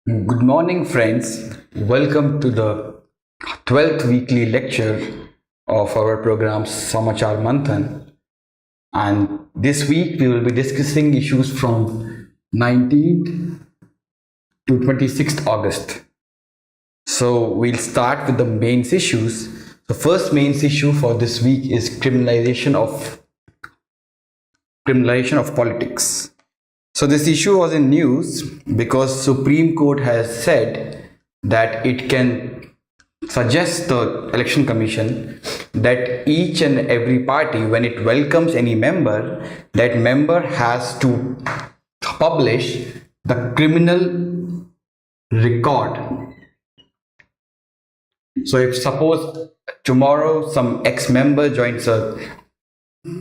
Good morning, friends. Welcome to the 12th weekly lecture of our program Samachar Manthan. And this week we will be discussing issues from 19th to 26th August. So we'll start with the main issues. The first main issue for this week is criminalization of politics. So this issue was in news because Supreme Court has said that it can suggest the election commission that each and every party, when it welcomes any member, that member has to publish the criminal record. So if suppose tomorrow some ex-member joins a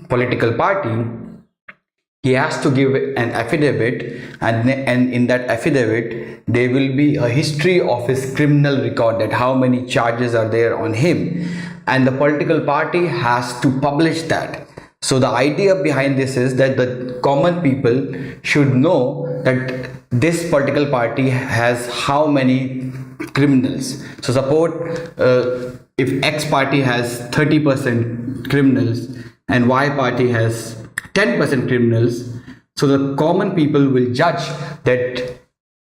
political party, he has to give an affidavit, and in that affidavit there will be a history of his criminal record, that how many charges are there on him, and the political party has to publish that. So the idea behind this is that the common people should know that this political party has how many criminals. So suppose if X party has 30% criminals and Y party has 10% criminals, so the common people will judge that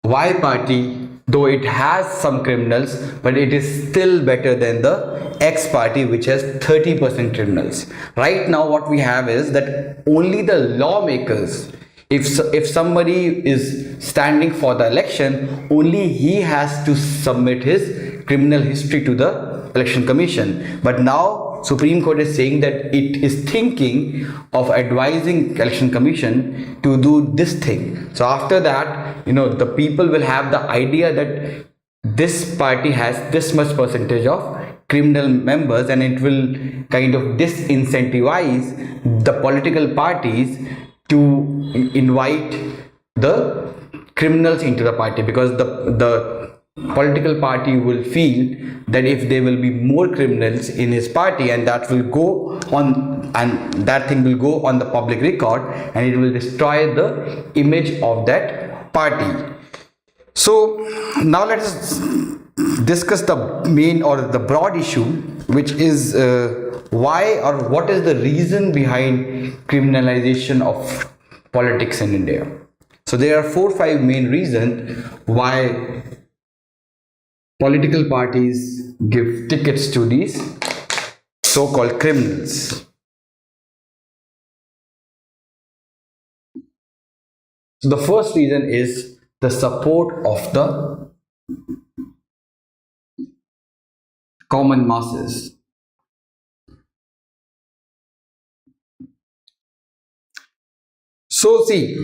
Y party, though it has some criminals, but it is still better than the X party which has 30% criminals. Right now what we have is that only the lawmakers, if somebody is standing for the election, only he has to submit his criminal history to the election commission. But now Supreme Court is saying that it is thinking of advising election commission to do this thing. So after that, the people will have the idea that this party has this much percentage of criminal members, and it will kind of disincentivize the political parties to invite the criminals into the party, because the political party will feel that if there will be more criminals in his party, and that will go on, and that thing will go on the public record, and it will destroy the image of that party. So now let us discuss the main or the broad issue, which is why or what is the reason behind criminalization of politics in India. So there are 4-5 main reasons why political parties give tickets to these so-called criminals. So the first reason is the support of the common masses. So see,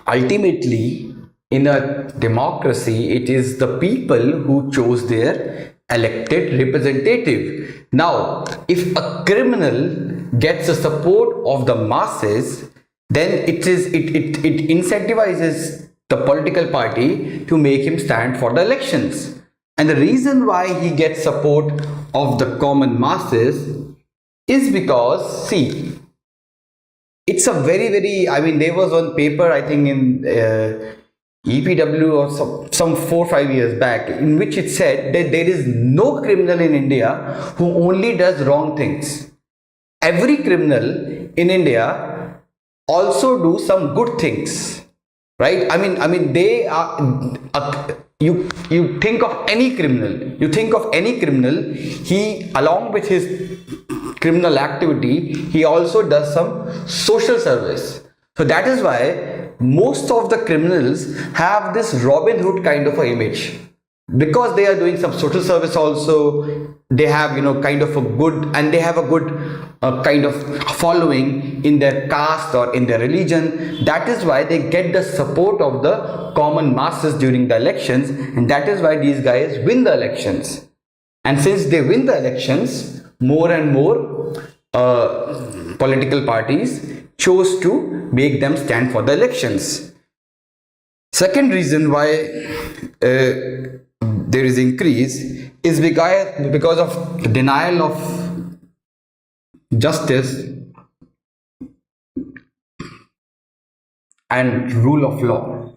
ultimately in a democracy, it is the people who chose their elected representative. Now, if a criminal gets the support of the masses, then it incentivizes the political party to make him stand for the elections. And the reason why he gets support of the common masses is because, see, it's a very, there was one paper, I think in EPW or some 4-5 years back, in which it said that there is no criminal in India who only does wrong things. Every criminal in India also do some good things, right? They are, you think of any criminal, he, along with his criminal activity, he also does some social service. So that is why most of the criminals have this Robin Hood kind of a image, because they are doing some social service also. They have kind of a good, and they have a good kind of following in their caste or in their religion. That is why they get the support of the common masses during the elections, and that is why these guys win the elections. And since they win the elections, more and more political parties chose to make them stand for the elections. Second reason why there is increase is because of denial of justice and rule of law.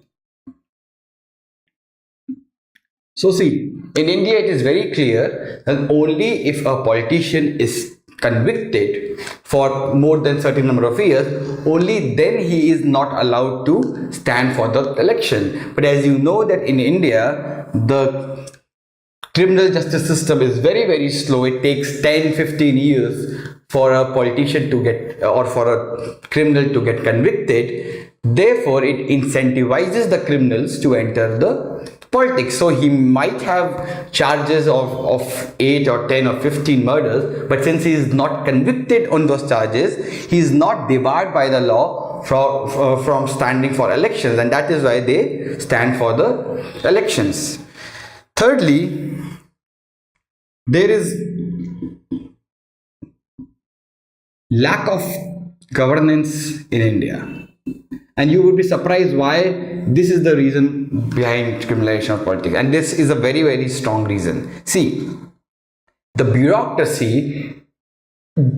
So see, in India it is very clear that only if a politician is convicted for more than certain number of years, only then he is not allowed to stand for the election. But as you know that in India, the criminal justice system is very very slow. It takes 10-15 years for a politician to get, or for a criminal to get convicted. Therefore it incentivizes the criminals to enter the politics. So he might have charges of 8 or 10 or 15 murders, but since he is not convicted on those charges, he is not debarred by the law from standing for elections, and that is why they stand for the elections. Thirdly, there is lack of governance in India, and you would be surprised why this is the reason behind criminalization of politics, and this is a very very strong reason. See, the bureaucracy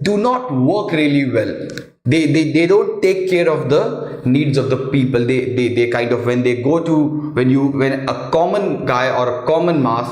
do not work really well. They don't take care of the needs of the people. They kind of, when they go to, when a common guy or a common mass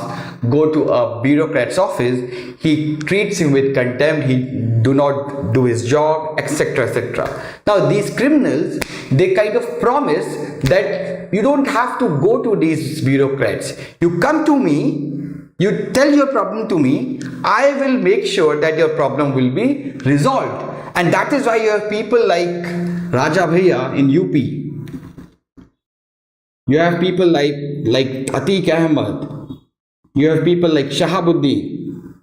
go to a bureaucrat's office, he treats him with contempt, he do not do his job, etc, etc. Now these criminals, they kind of promise that you don't have to go to these bureaucrats, you come to me, you tell your problem to me, I will make sure that your problem will be resolved. And that is why you have people like Raja Bhaiya in UP. You have people like Atiq Ahmed. You have people like Shahabuddin.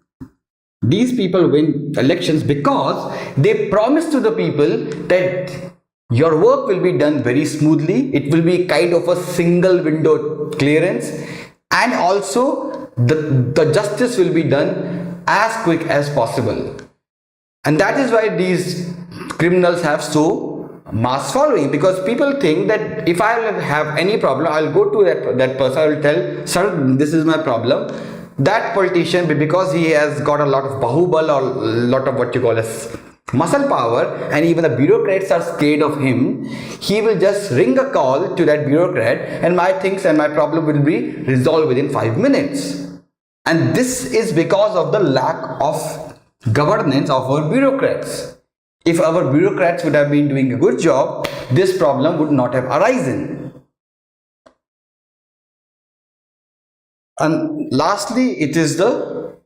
These people win elections because they promise to the people that your work will be done very smoothly. It will be kind of a single window clearance, and also the justice will be done as quick as possible. And that is why these criminals have so mass following, because people think that if I have any problem, I'll go to that person, I will tell, sir, this is my problem. That politician, because he has got a lot of bahubal or lot of what you call as muscle power, and even the bureaucrats are scared of him, he will just ring a call to that bureaucrat and my things and my problem will be resolved within 5 minutes. And this is because of the lack of governance of our bureaucrats. If our bureaucrats would have been doing a good job, this problem would not have arisen. And lastly, it is the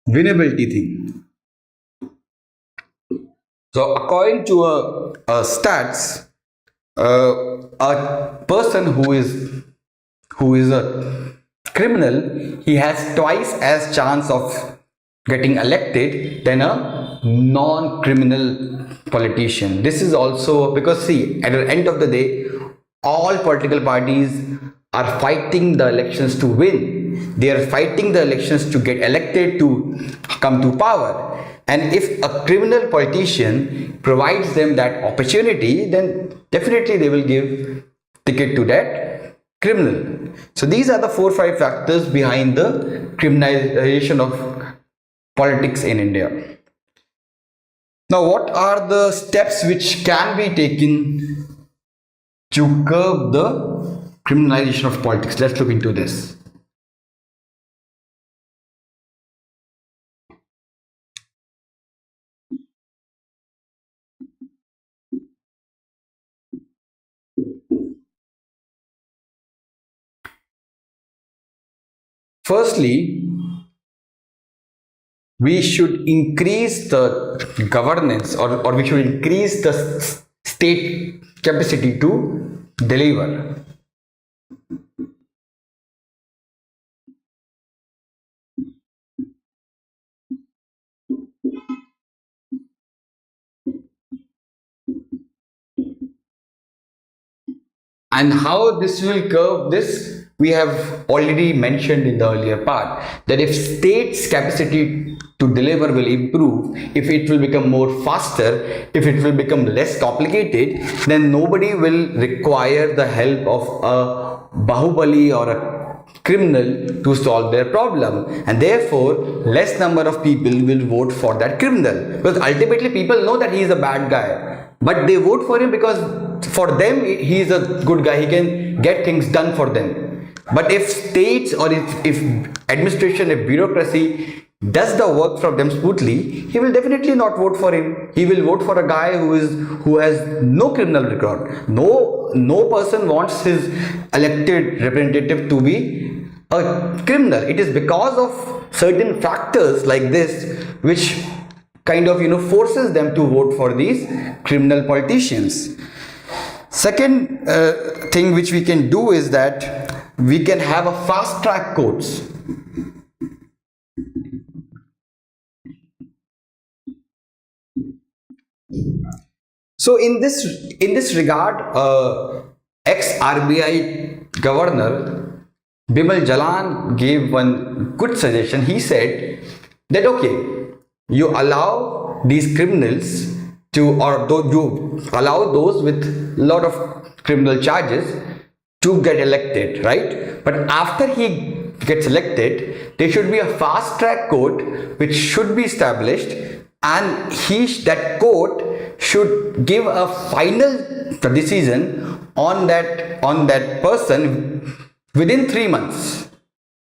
winnability thing. So according to a stats, a person who is a criminal, he has twice as chance of getting elected than a non-criminal politician. This is also because, see, at the end of the day, all political parties are fighting the elections to win. They are fighting the elections to get elected, to come to power. And if a criminal politician provides them that opportunity, then definitely they will give ticket to that criminal. So these are the 4-5 factors behind the criminalization of politics in India. Now, what are the steps which can be taken to curb the criminalization of politics? Let's look into this. Firstly, we should increase the governance, or we should increase the state capacity to deliver. And how this will curb this, we have already mentioned in the earlier part, that if state's capacity to deliver will improve, if it will become more faster, if it will become less complicated, then nobody will require the help of a bahubali or a criminal to solve their problem, and therefore less number of people will vote for that criminal, because ultimately people know that he is a bad guy, but they vote for him because for them he is a good guy, he can get things done for them. But if states or if administration, if bureaucracy does the work for them smoothly, he will definitely not vote for him. He will vote for a guy who has no criminal record. No person wants his elected representative to be a criminal. It is because of certain factors like this which kind of forces them to vote for these criminal politicians. Second thing which we can do is that we can have a fast track courts. So in this regard, ex RBI governor Bimal Jalan gave one good suggestion. He said that okay, you allow these criminals to, or you allow those with lot of criminal charges to get elected, right? But after he gets elected, there should be a fast track court which should be established, and that court should give a final decision on that person within 3 months.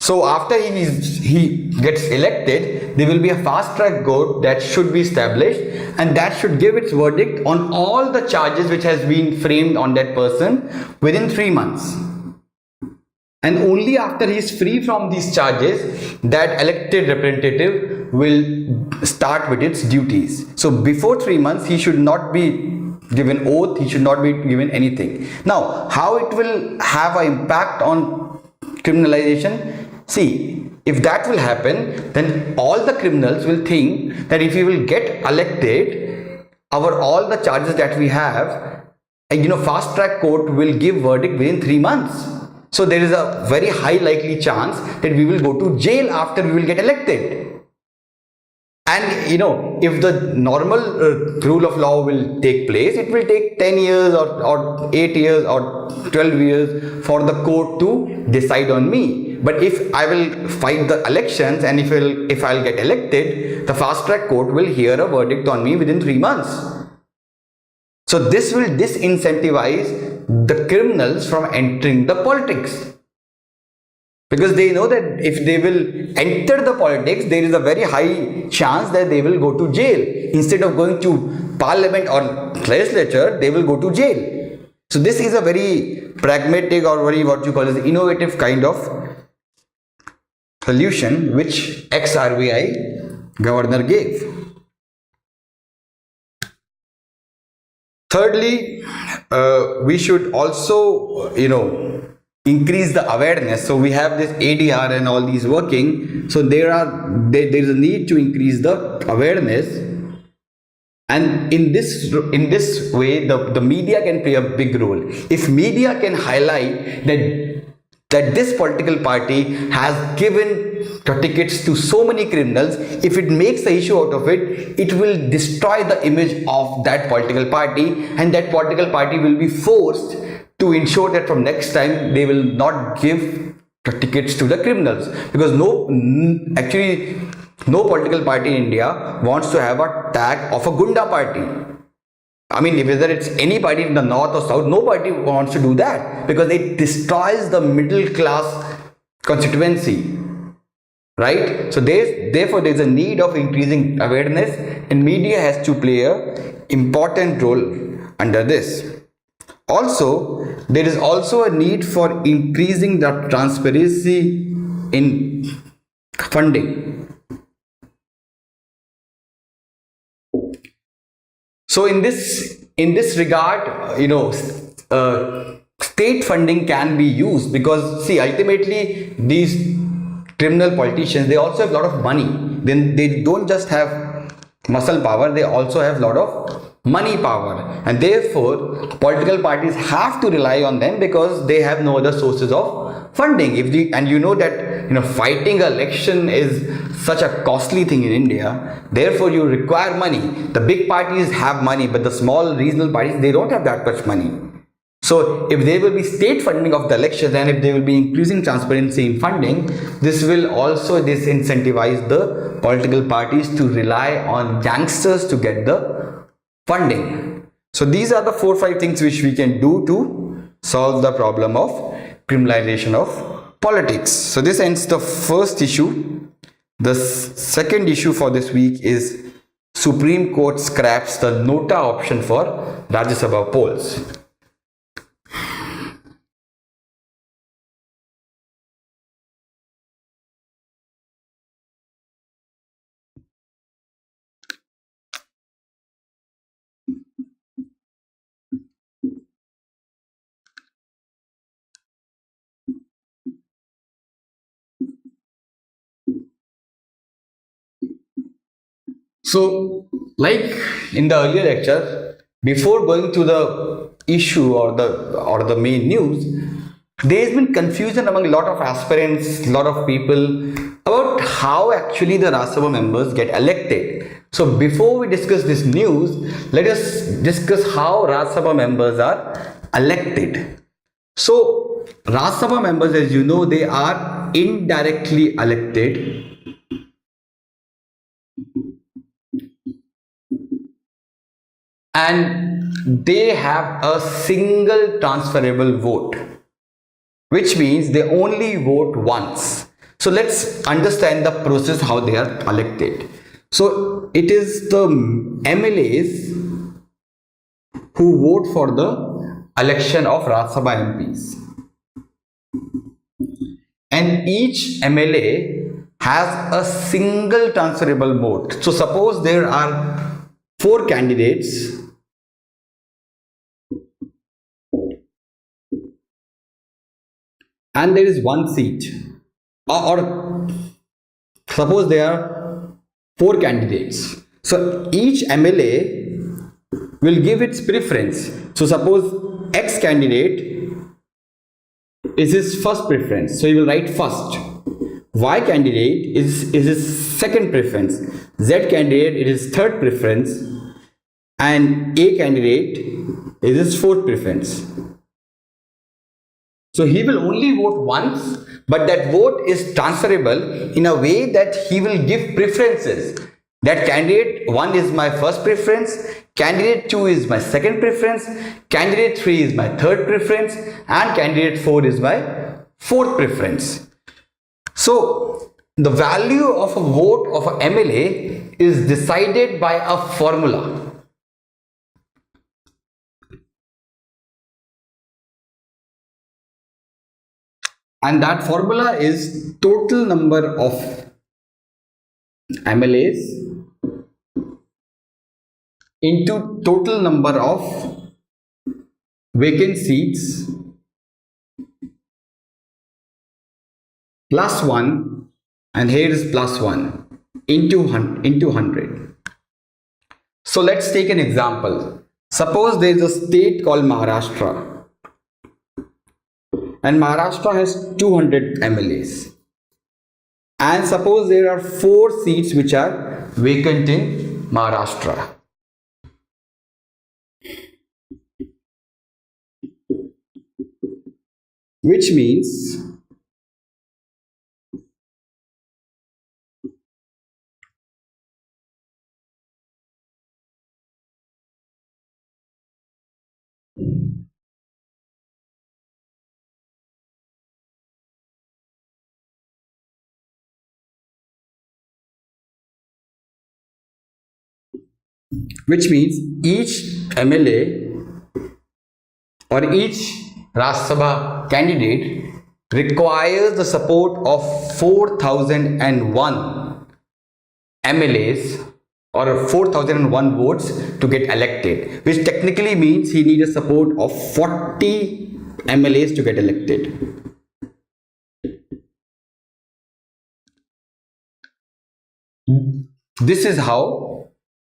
So after he gets elected, there will be a fast track court that should be established, and that should give its verdict on all the charges which has been framed on that person within 3 months. And only after he is free from these charges, that elected representative will start with its duties. So before 3 months, he should not be given oath, he should not be given anything. Now, how it will have an impact on criminalization? See, if that will happen, then all the criminals will think that if we will get elected, all the charges that we have, fast track court will give verdict within 3 months. So there is a very high likely chance that we will go to jail after we will get elected. And if the normal rule of law will take place, it will take 10 years or 8 years or 12 years for the court to decide on me. But if I will fight the elections and if I'll get elected, the fast track court will hear a verdict on me within 3 months. So this will disincentivize the criminals from entering the politics, because they know that if they will enter the politics, there is a very high chance that they will go to jail. Instead of going to parliament or legislature, they will go to jail. So this is a very pragmatic or very innovative kind of solution which ex-RBI governor gave. Thirdly, we should also, increase the awareness. So we have this ADR and all these working. So there is a need to increase the awareness, and in this way, the media can play a big role. If media can highlight that this political party has given tickets to so many criminals, if it makes the issue out of it, it will destroy the image of that political party, and that political party will be forced to ensure that from next time they will not give tickets to the criminals, because no political party in India wants to have a tag of a Gunda party. I mean, whether it's any party in the north or south, nobody wants to do that, because it destroys the middle class constituency, right? So therefore there's a need of increasing awareness, and media has to play a important role under this. Also, there is also a need for increasing the transparency in funding. So in this regard, state funding can be used, because see, ultimately these criminal politicians, they also have a lot of money. Then they don't just have muscle power, they also have a lot of money power, and therefore political parties have to rely on them, because they have no other sources of funding. That fighting an election is such a costly thing in India. Therefore you require money. The big parties have money, but the small regional parties, they don't have that much money. So if there will be state funding of the elections, and if there will be increasing transparency in funding, this will also disincentivize the political parties to rely on youngsters to get the funding. So these are the 4 or 5 things which we can do to solve the problem of criminalization of politics. So this ends the first issue. The second issue for this week is Supreme Court scraps the Nota option for Rajya Sabha polls. So, like in the earlier lecture, before going to the issue or the main news, there has been confusion among a lot of aspirants, a lot of people about how actually the Rajya Sabha members get elected. So, before we discuss this news, let us discuss how Rajya Sabha members are elected. So, Rajya Sabha members, as you know, they are indirectly elected, and they have a single transferable vote, which means they only vote once. So let's understand the process how they are elected. So it is the MLAs who vote for the election of Rajya Sabha MPs, and each MLA has a single transferable vote. So suppose there are four candidates and there is one seat, or suppose there are four candidates, so each MLA will give its preference. So suppose X candidate is his first preference, so he will write first. Y candidate is his second preference, Z candidate is his third preference, and A candidate is his fourth preference. So he will only vote once, but that vote is transferable in a way that he will give preferences. That candidate 1 is my first preference, candidate 2 is my second preference, candidate 3 is my third preference, and candidate 4 is my fourth preference. So the value of a vote of a MLA is decided by a formula. And that formula is total number of MLAs into total number of vacant seats plus 1, and here is plus 1 into 100. So let's take an example. Suppose there is a state called Maharashtra, and Maharashtra has 200 MLAs, and suppose there are 4 seats which are vacant in Maharashtra. Which means each MLA or each Rajya Sabha candidate requires the support of 4001 MLAs or 4001 votes to get elected, which technically means he needs a support of 40 MLAs to get elected. This is how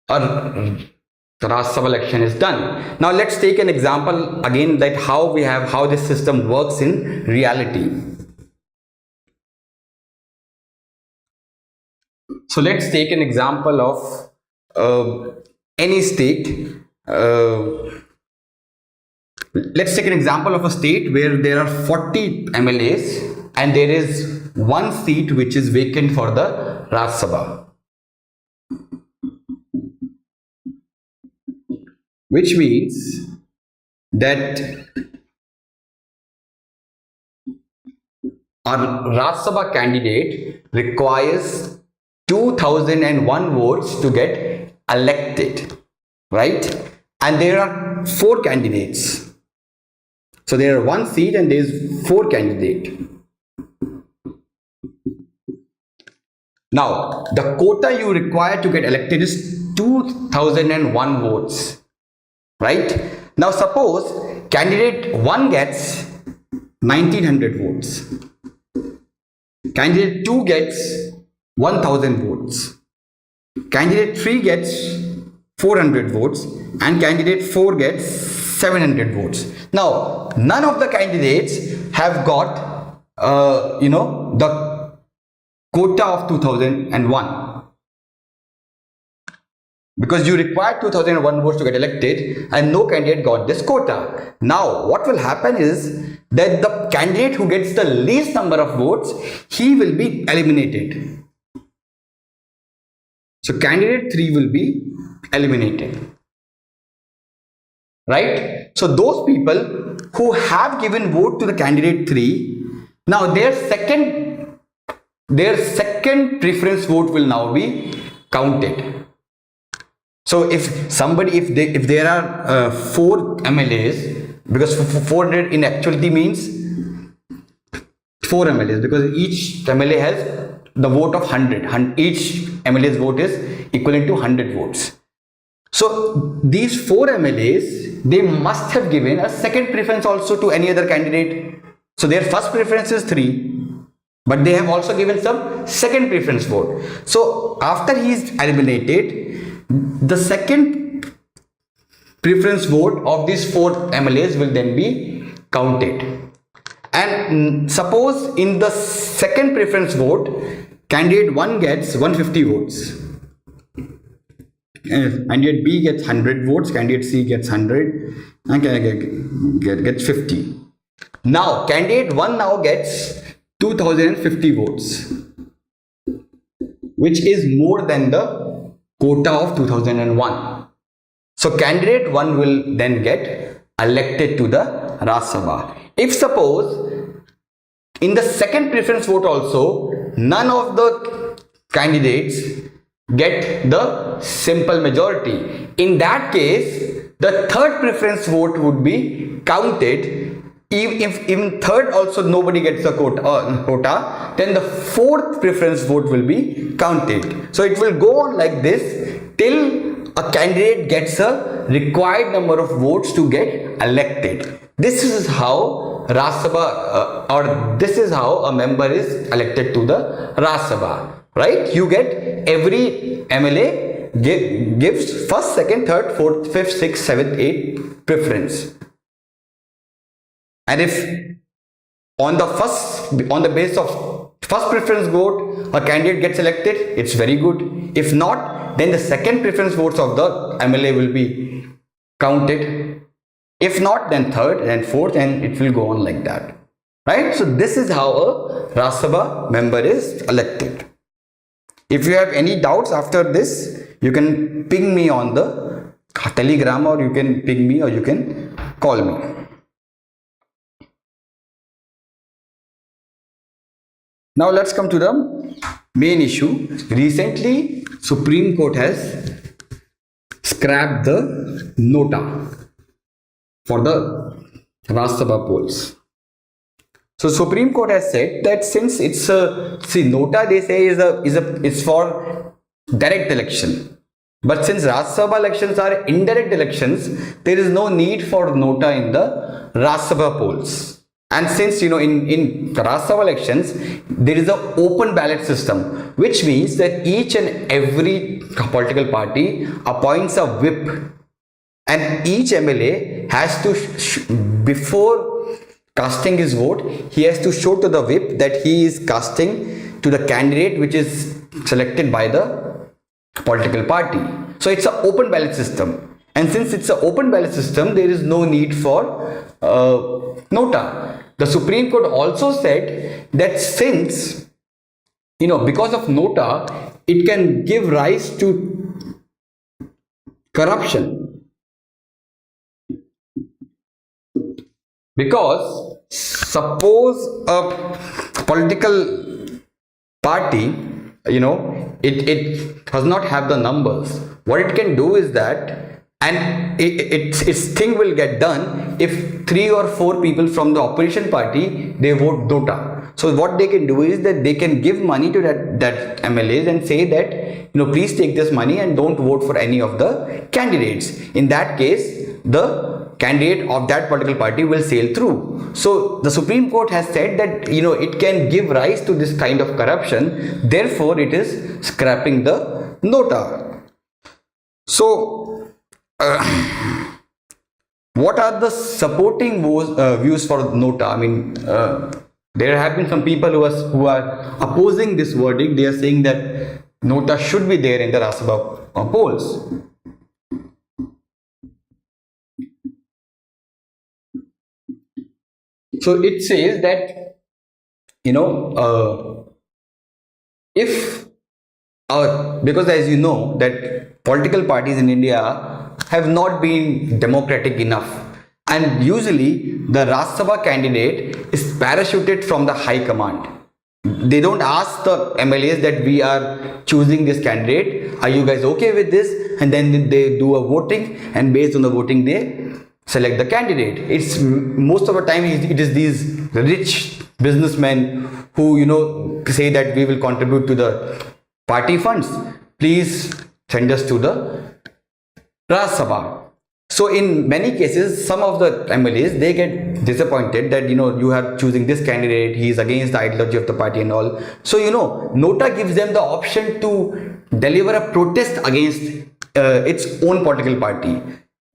a Rajya Sabha election is done. Now let's take an example again, that how this system works in reality. So let's take an example of any state. Let's take an example of a state where there are 40 MLAs and there is one seat which is vacant for the Rajya Sabha. Which means that a Rajya Sabha candidate requires 2001 votes to get elected, right? And there are 4 candidates. So there are 1 seat and there is 4 candidates. Now, the quota you require to get elected is 2001 votes, right? Now, suppose candidate 1 gets 1900 votes, candidate 2 gets 1000 votes, candidate 3 gets 400 votes, and candidate 4 gets 700 votes. Now, none of the candidates have got, the quota of 2001, because you require 2001 votes to get elected and no candidate got this quota. Now what will happen is that the candidate who gets the least number of votes, he will be eliminated. So candidate 3 will be eliminated, right? So those people who have given vote to the candidate 3, now their second preference vote will now be counted. So if there are 4 MLAs, because 400 in actuality means 4 MLAs, because each MLA has the vote of 100, each MLA's vote is equivalent to 100 votes. So these 4 MLAs, they must have given a second preference also to any other candidate. So their first preference is 3, but they have also given some second preference vote. So after he is eliminated, the second preference vote of these 4 MLAs will then be counted. And suppose in the second preference vote, candidate 1 gets 150 votes, candidate B gets 100 votes, candidate C gets 100, and candidate gets 50. Now candidate 1 now gets 2050 votes, which is more than the quota of 2001. So candidate 1 will then get elected to the Rajya Sabha. If suppose in the second preference vote also none of the candidates get the simple majority, in that case the third preference vote would be counted. If in third also nobody gets the quota, then the fourth preference vote will be counted. So it will go on like this till a candidate gets a required number of votes to get elected. This is how Rajya Sabha or this is how a member is elected to the Rajya Sabha, right? You get every MLA gives first, second, third, fourth, fifth, sixth, seventh, eighth preference. And if on the basis of first preference vote a candidate gets elected, it's very good. If not, then the second preference votes of the MLA will be counted. If not, then third and fourth, and it will go on like that, right? So this is how a Rajya Sabha member is elected. If you have any doubts after this, you can ping me on the Telegram, or you can ping me, or you can call me. Now let's come to the main issue. Recently, Supreme Court has scrapped the nota for the Rajya Sabha polls. So Supreme Court has said that since it's nota, they say is for direct election, but since Rajya Sabha elections are indirect elections, there is no need for nota in the Rajya Sabha polls. And since in Rajya Sabha elections there is an open ballot system, which means that each and every political party appoints a whip, and each MLA has to before casting his vote, he has to show to the whip that he is casting to the candidate which is selected by the political party. So it's an open ballot system, and since it's an open ballot system, there is no need for nota. The Supreme Court also said that since because of nota, it can give rise to corruption, because suppose a political party, it does not have the numbers. What it can do is that, and its thing will get done if 3 or 4 people from the opposition party they vote Dota. So what they can do is that they can give money to that MLAs and say that, please take this money and don't vote for any of the candidates. In that case, the candidate of that political party will sail through. So the Supreme Court has said that it can give rise to this kind of corruption, therefore it is scrapping the nota. So what are the supporting views for nota? I mean, there have been some people who are opposing this verdict. They are saying that nota should be there in the Rajya Sabha polls. So it says that, if because as you know that political parties in India have not been democratic enough, and usually the Rajya Sabha candidate is parachuted from the high command. They don't ask the MLAs that we are choosing this candidate, are you guys okay with this? And then they do a voting, and based on the voting they select the candidate. It's most of the time it is these rich businessmen who say that we will contribute to the party funds, please send us to the Rajya Sabha. So in many cases, some of the MLAs, they get disappointed that you are choosing this candidate, he is against the ideology of the party and all. So nota gives them the option to deliver a protest against its own political party.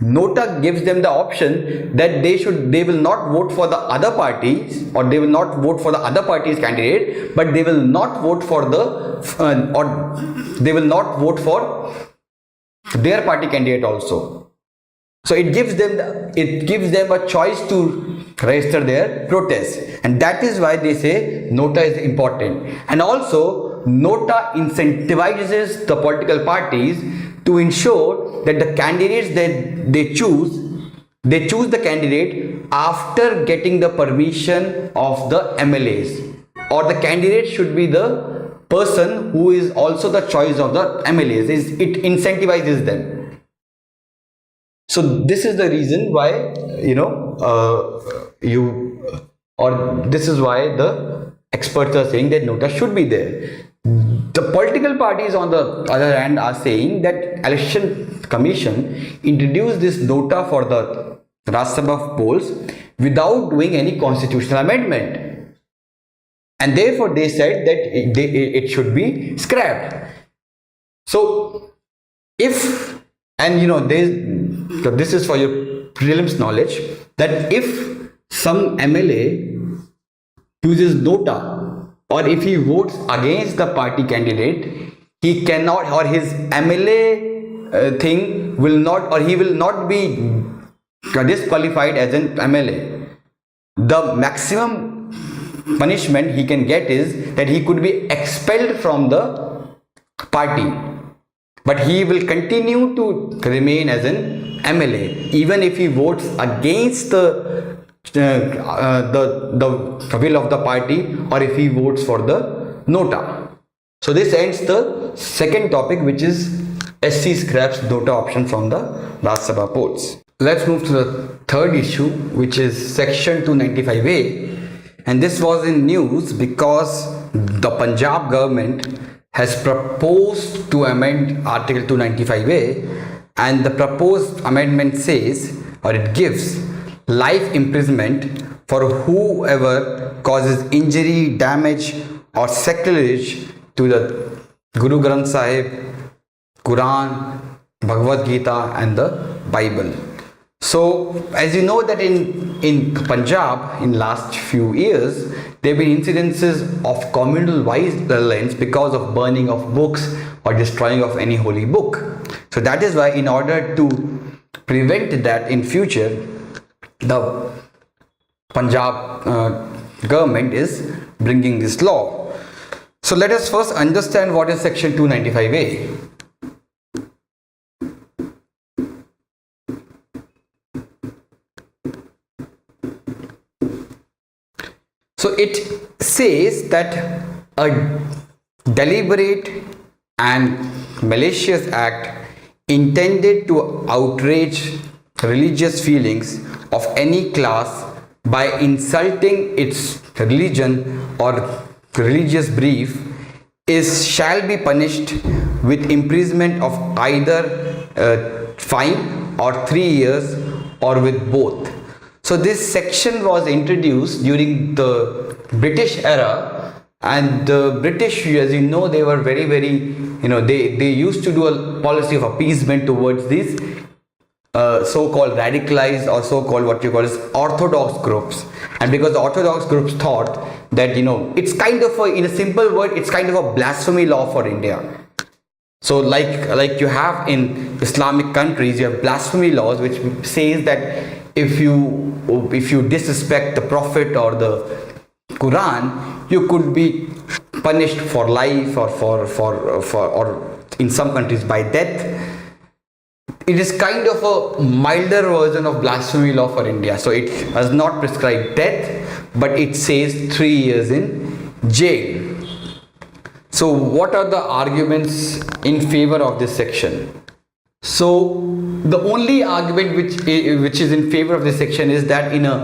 Nota gives them the option that they will not vote for the other parties, or they will not vote for the other party's candidate, but they will not vote for they will not vote for their party candidate also. So it gives them a choice to register their protest, and that is why they say nota is important. And also nota incentivizes the political parties to ensure that the candidates that they choose the candidate after getting the permission of the MLAs, or the candidate should be the person who is also the choice of the MLAs. It incentivizes them. So this is the reason why this is why the experts are saying that nota should be there. The political parties on the other hand are saying that Election Commission introduced this nota for the Rajya Sabha polls without doing any constitutional amendment, and therefore they said that it should be scrapped. So if, and this is for your prelims knowledge, that if some MLA uses nota, or if he votes against the party candidate, he cannot, or his MLA thing will not, or he will not be disqualified as an MLA. The maximum punishment he can get is that he could be expelled from the party, but he will continue to remain as an MLA even if he votes against the will of the party, or if he votes for the nota. So this ends the second topic, which is SC scraps nota option from the Rajya Sabha polls. Let's move to the third issue, which is section 295A, and this was in news because the Punjab government has proposed to amend Article 295A, and the proposed amendment says, or it gives, life imprisonment for whoever causes injury, damage or sacrilege to the Guru Granth Sahib, Quran, Bhagavad Gita and the Bible. So as you know that in Punjab in last few years there have been incidences of communal violence because of burning of books or destroying of any holy book. So that is why, in order to prevent that in future, the Punjab government is bringing this law. So let us first understand what is section 295A. So it says that a deliberate and malicious act intended to outrage religious feelings of any class by insulting its religion or religious belief is shall be punished with imprisonment of either fine or 3 years or with both. So this section was introduced during the British era, and the British, as you know, they were very, they used to do a policy of appeasement towards these so-called radicalized or so-called what you call as orthodox groups. And because the orthodox groups thought that, it's kind of in a simple word, it's kind of a blasphemy law for India. So like you have in Islamic countries, you have blasphemy laws which says that if you disrespect the Prophet or the Quran, you could be punished for life or in some countries by death. It is kind of a milder version of blasphemy law for India. So it does not prescribe death, but it says 3 years in jail. So what are the arguments in favor of this section? So the only argument which is in favor of this section is that in a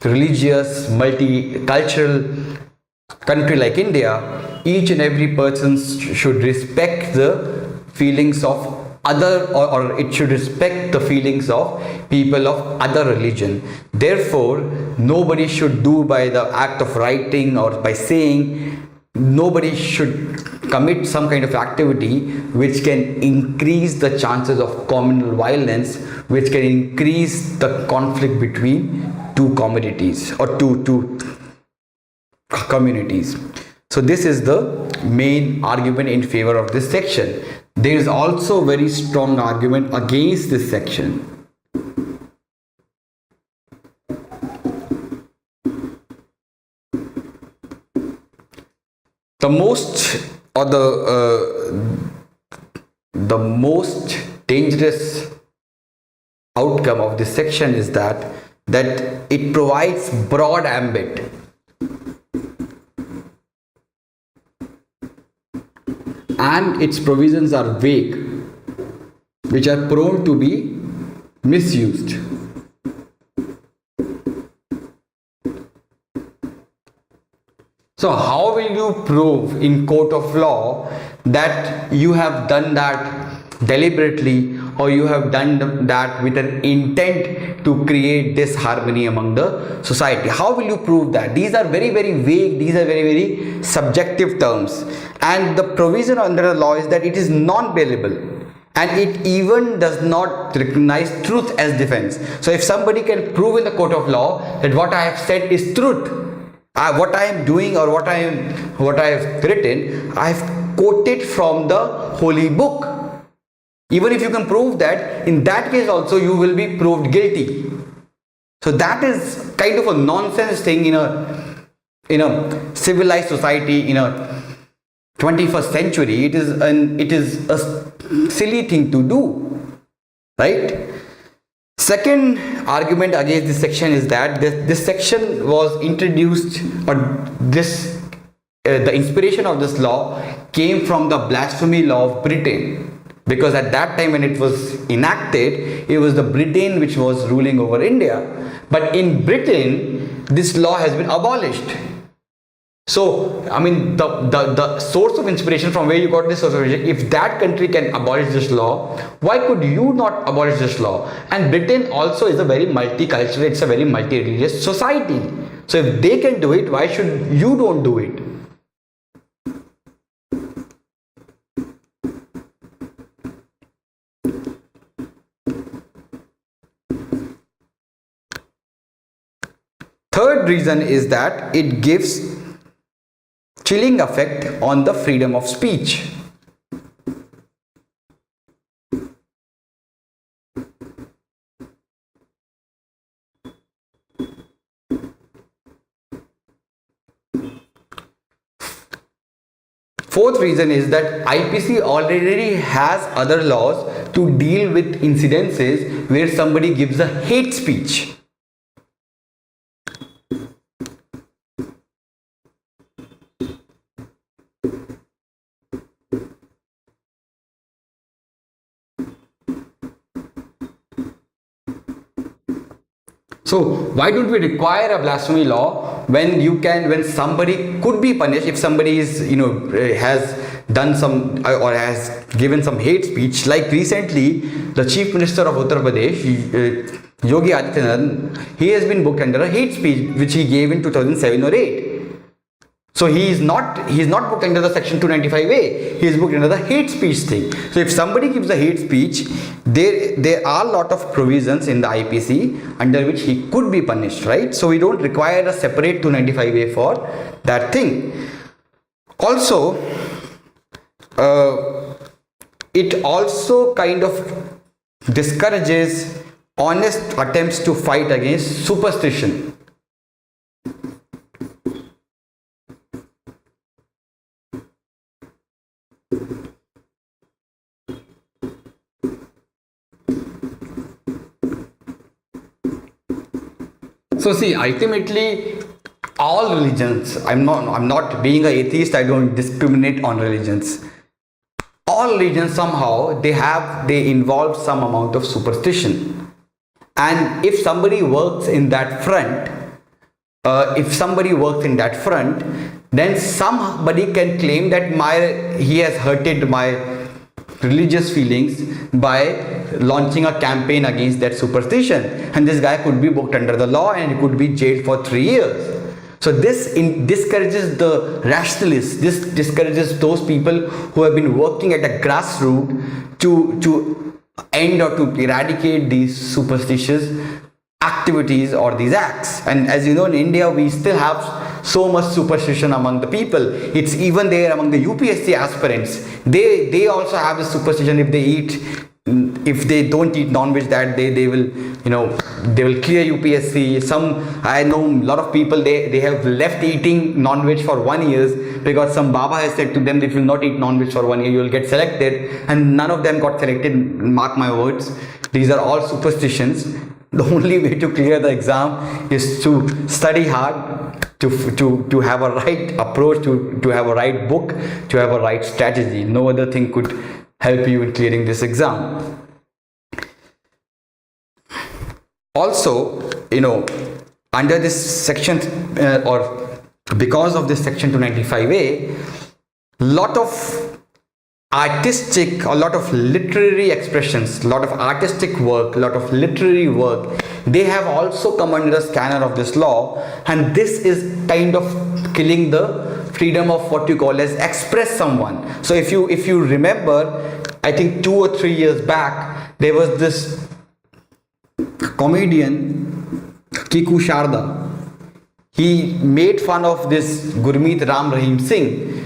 religious, multicultural country like India, each and every person should respect the feelings of other, or it should respect the feelings of people of other religion. Therefore, nobody should do by the act of writing or by saying, nobody should commit some kind of activity which can increase the chances of communal violence, which can increase the conflict between two communities or two communities. So this is the main argument in favor of this section. There is also very strong argument against this section. The most dangerous outcome of this section is that it provides broad ambit and its provisions are vague, which are prone to be misused. So how will you prove in court of law that you have done that deliberately, or you have done that with an intent to create disharmony among the society? How will you prove that? These are very vague, these are very subjective terms, and the provision under the law is that it is non-bailable, and it even does not recognize truth as defense. So if somebody can prove in the court of law that what I have said is truth, what I am doing or what I have written, I have quoted from the holy book. Even if you can prove that, in that case also you will be proved guilty. So that is kind of a nonsense thing in a civilized society, in a 21st century. It is a silly thing to do, right? Second argument against this section is that this section was introduced, or the inspiration of this law came from the blasphemy law of Britain. Because at that time when it was enacted, it was the Britain which was ruling over India. But in Britain, this law has been abolished. So, I mean, the source of inspiration from where you got this source of inspiration, if that country can abolish this law, why could you not abolish this law? And Britain also is a very multicultural, it's a very multi-religious society. So if they can do it, why should you don't do it? Third reason is that it gives chilling effect on the freedom of speech. Fourth reason is that IPC already has other laws to deal with incidences where somebody gives a hate speech. So why don't we require a blasphemy law when somebody could be punished if somebody is, has done some or has given some hate speech? Like recently, the Chief Minister of Uttar Pradesh, Yogi Adityanath, he has been booked under a hate speech which he gave in 2007 or 8. So he is not booked under the section 295A. He is booked under the hate speech thing. So if somebody gives a hate speech, there are a lot of provisions in the IPC under which he could be punished, right? So we don't require a separate 295A for that thing. Also, it also kind of discourages honest attempts to fight against superstition. So see, ultimately, all religions, I'm not being an atheist, I don't discriminate on religions. All religions somehow, they involve some amount of superstition. And if somebody works in that front, then somebody can claim that he has hurted my religious feelings by launching a campaign against that superstition, and this guy could be booked under the law and he could be jailed for 3 years. So this discourages the rationalists. This discourages those people who have been working at a grassroots to end or to eradicate these superstitious activities or these acts. And as you know, in India we still have so much superstition among the people. It's even there among the UPSC aspirants. They also have the superstition, if they don't eat non-veg that day, they will clear UPSC. I know a lot of people, they have left eating non-veg for 1 year because some Baba has said to them, if you will not eat non-veg for 1 year, you will get selected, and none of them got selected. Mark my words, these are all superstitions. The only way to clear the exam is to study hard, to have a right approach, to have a right book, to have a right strategy. No other thing could help you in clearing this exam. Also, under this section or because of this section 295A, lot of artistic, a lot of literary expressions, a lot of artistic work, a lot of literary work, they have also come under the scanner of this law, and this is kind of killing the freedom of what you call as express someone. So if you remember, I think 2 or 3 years back, there was this comedian Kiku Sharda. He made fun of this Gurmeet Ram Rahim Singh,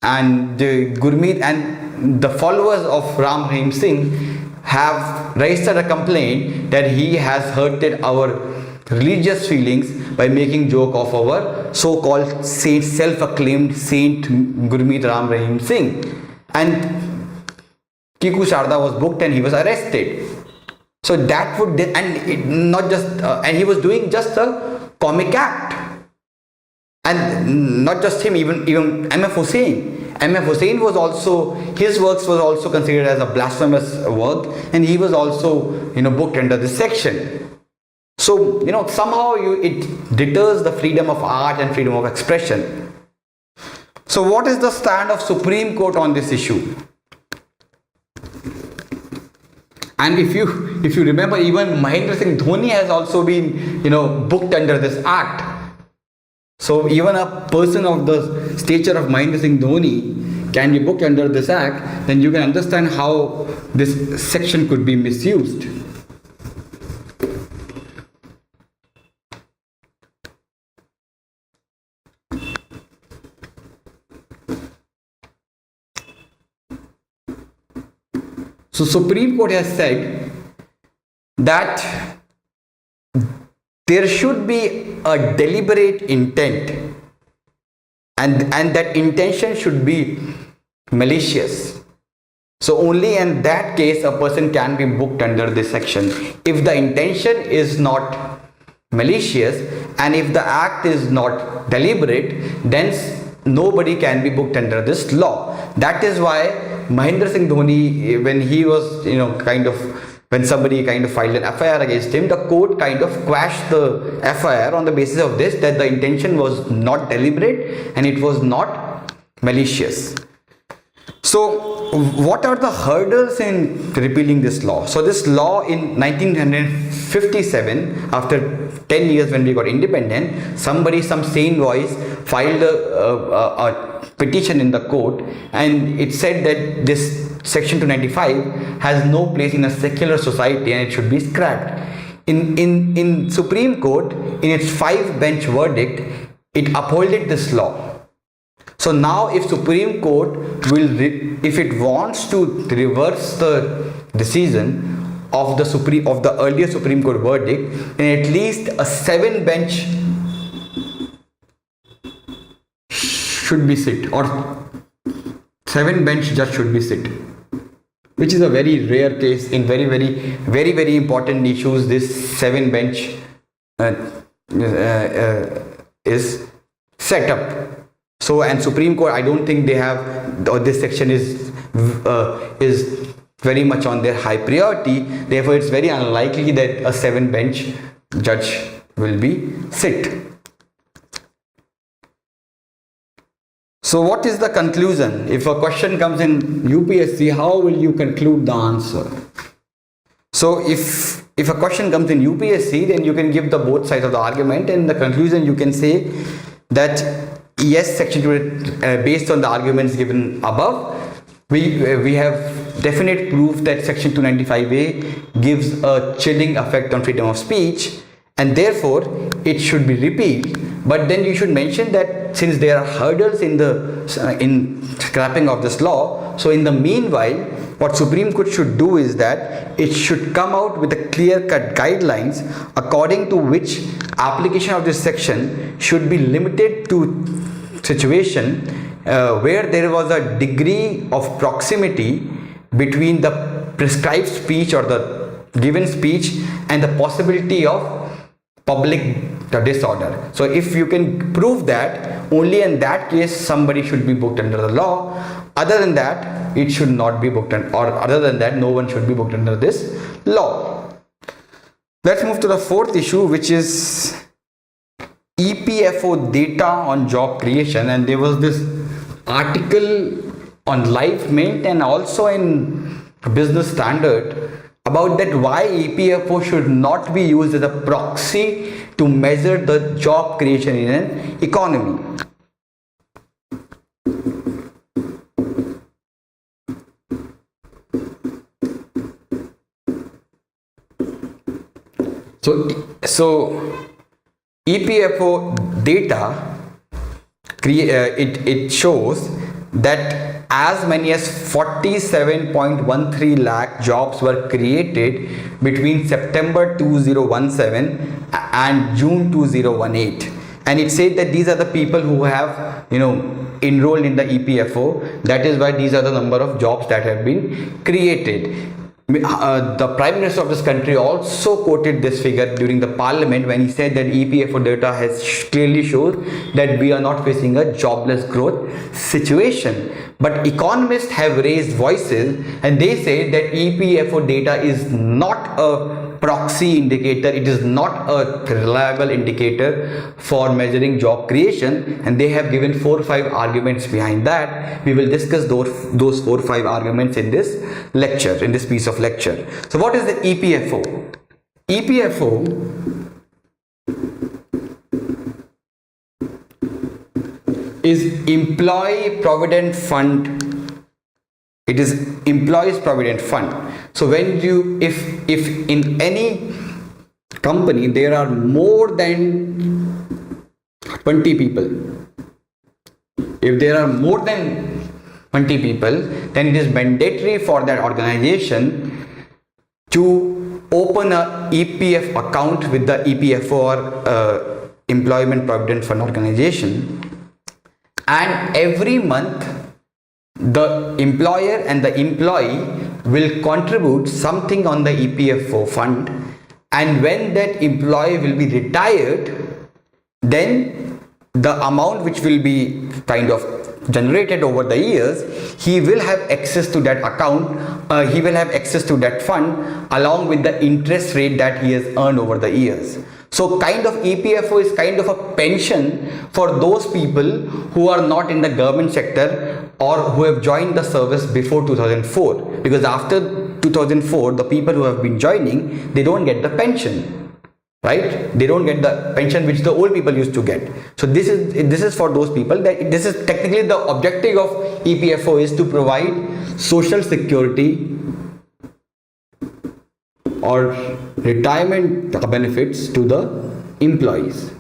and Gurmeet and the followers of Ram Rahim Singh have registered a complaint that he has hurted our religious feelings by making joke of our so-called saint, self-acclaimed saint Gurmeet Ram Rahim Singh. And Kiku Sharda was booked and he was arrested. So that would, and he was doing just a comic act. And not just him, even M.F. Hussain. M.F. Hussain was also, his works was also considered as a blasphemous work, and he was also, booked under this section. So, somehow it deters the freedom of art and freedom of expression. So what is the stand of Supreme Court on this issue? And if you remember, even Mahendra Singh Dhoni has also been, booked under this act. So even a person of the stature of Mahendra Singh Dhoni can be booked under this act, then you can understand how this section could be misused. So Supreme Court has said that there should be a deliberate intent, and that intention should be malicious. So only in that case a person can be booked under this section. If the intention is not malicious and if the act is not deliberate, then nobody can be booked under this law. That is why Mahendra Singh Dhoni, when he was kind of when somebody kind of filed an FIR against him, the court kind of quashed the FIR on the basis of this, that the intention was not deliberate and it was not malicious. So what are the hurdles in repealing this law? So this law in 1957, after 10 years when we got independent, some sane voice filed a petition in the court, and it said that this section 295 has no place in a secular society and it should be scrapped. In Supreme Court, in its 5-bench verdict, it upheld this law. So now if Supreme Court if it wants to reverse the decision of the earlier Supreme Court verdict, then at least a 7-bench should be sit, or 7-bench judge should be sit, which is a very rare case. In very important issues, this 7-bench is set up. So, and Supreme Court, I don't think they have, or this section is very much on their high priority. Therefore, it's very unlikely that a 7-bench judge will be sit. So what is the conclusion? If a question comes in UPSC, how will you conclude the answer? So if a question comes in UPSC, then you can give the both sides of the argument, and the conclusion you can say that yes, section 2, based on the arguments given above, we have definite proof that section 295A gives a chilling effect on freedom of speech, and therefore it should be repealed. But then you should mention that since there are hurdles in scrapping of this law, so in the meanwhile, what Supreme Court should do is that it should come out with a clear-cut guidelines according to which application of this section should be limited to situation where there was a degree of proximity between the prescribed speech or the given speech and the possibility of public disorder. So if you can prove that, only in that case somebody should be booked under the law. Other than that, it should not be booked or other than that, no one should be booked under this law. Let's move to the fourth issue, which is EPFO data on job creation. And there was this article on Life Mint and also in Business Standard about that why EPFO should not be used as a proxy to measure the job creation in an economy. So EPFO data it shows that as many as 47.13 lakh jobs were created between September 2017 and June 2018, and it said that these are the people who have enrolled in the EPFO. That is why these are the number of jobs that have been created. The Prime Minister of this country also quoted this figure during the Parliament when he said that EPFO data has clearly shows that we are not facing a jobless growth situation. But economists have raised voices and they say that EPFO data is not a proxy indicator, it is not a reliable indicator for measuring job creation, and they have given 4 or 5 arguments behind that. We will discuss those 4 or 5 arguments in this lecture, in this piece of lecture. So what is the EPFO? EPFO is Employee Provident Fund. It is Employees Provident Fund. So when if in any company there are more than 20 people, if there are more than 20 people, then it is mandatory for that organization to open a EPF account with the EPFO or Employment Provident Fund organization, and every month the employer and the employee will contribute something on the EPFO fund, and when that employee will be retired, then the amount which will be kind of generated over the years, he will have access to that account, he will have access to that fund along with the interest rate that he has earned over the years. So kind of EPFO is kind of a pension for those people who are not in the government sector or who have joined the service before 2004, because after 2004 the people who have been joining, they don't get the pension, right? They don't get the pension which the old people used to get. So this is for those people. That this is technically the objective of EPFO, is to provide social security or retirement benefits to the employees.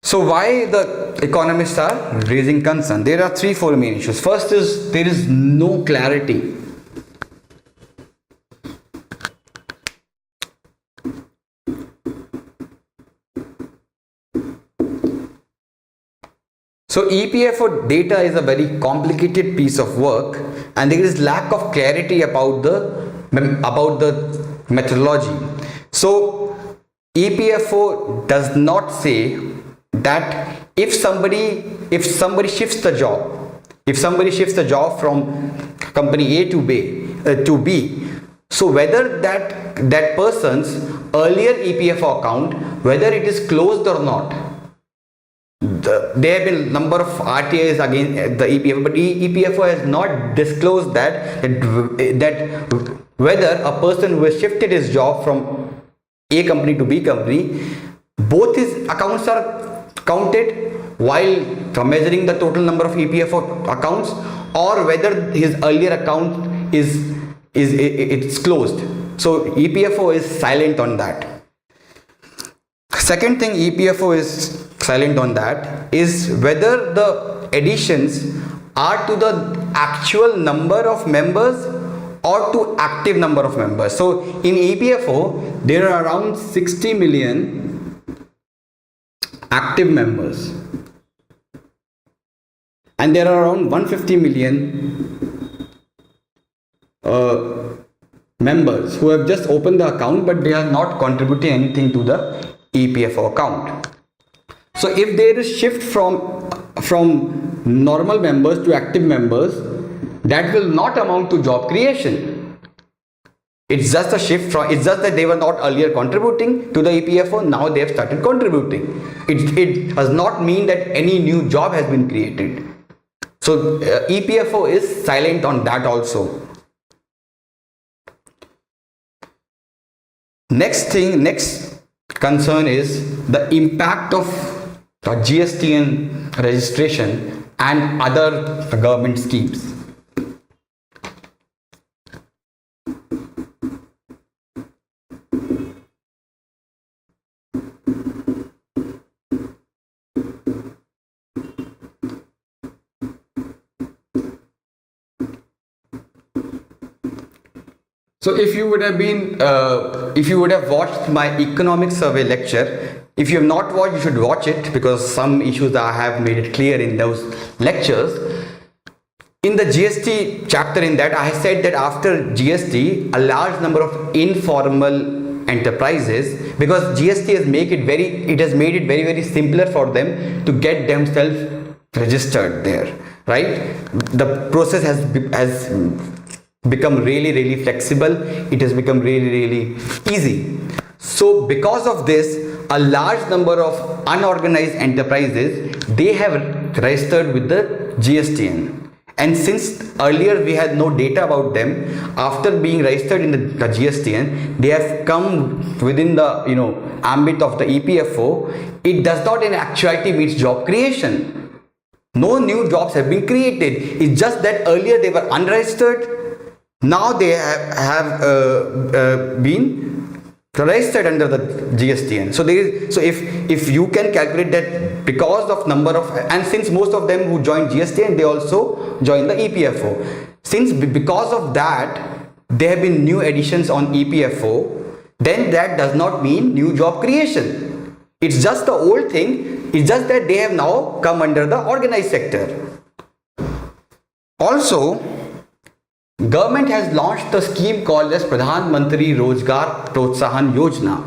So why the economists are raising concern? There are 3-4 main issues. First is there is no clarity. So EPFO data is a very complicated piece of work, and there is lack of clarity about the methodology. So EPFO does not say that if somebody shifts the job from company A to B, so whether that person's earlier EPFO account, whether it is closed or not. There have been number of RTIs against the EPFO, but EPFO has not disclosed that whether a person who has shifted his job from A company to B company, both his accounts are counted while measuring the total number of EPFO accounts, or whether his earlier account it's closed. So EPFO is silent on that. Second thing EPFO is silent on that is whether the additions are to the actual number of members or to active number of members. So in EPFO there are around 60 million active members, and there are around 150 million members who have just opened the account, but they are not contributing anything to the EPFO account. So if there is shift from normal members to active members, that will not amount to job creation. It's just a shift it's just that they were not earlier contributing to the EPFO, now they have started contributing. It does not mean that any new job has been created. So EPFO is silent on that also. Next concern is the impact of GST and registration and other government schemes. So if you would have watched my economic survey lecture, if you have not watched, you should watch it, because some issues I have made it clear in those lectures. In the GST chapter, in that I said that after GST, a large number of informal enterprises, because GST has made it very simpler for them to get themselves registered there, right? The process has become really flexible. It has become really easy. So because of this, a large number of unorganized enterprises, they have registered with the GSTN, and since earlier we had no data about them, after being registered in the GSTN, they have come within the ambit of the EPFO. It does not in actuality mean job creation. No new jobs have been created. It's just that earlier they were unregistered, now they have been registered under the GSTN. So if you can calculate that, because of number of, and since most of them who joined GSTN, they also joined the EPFO. Since because of that there have been new additions on EPFO, then that does not mean new job creation. It's just the old thing. It's just that they have now come under the organized sector. Also, government has launched a scheme called as Pradhan Mantri Rozgar Protsahan Yojana,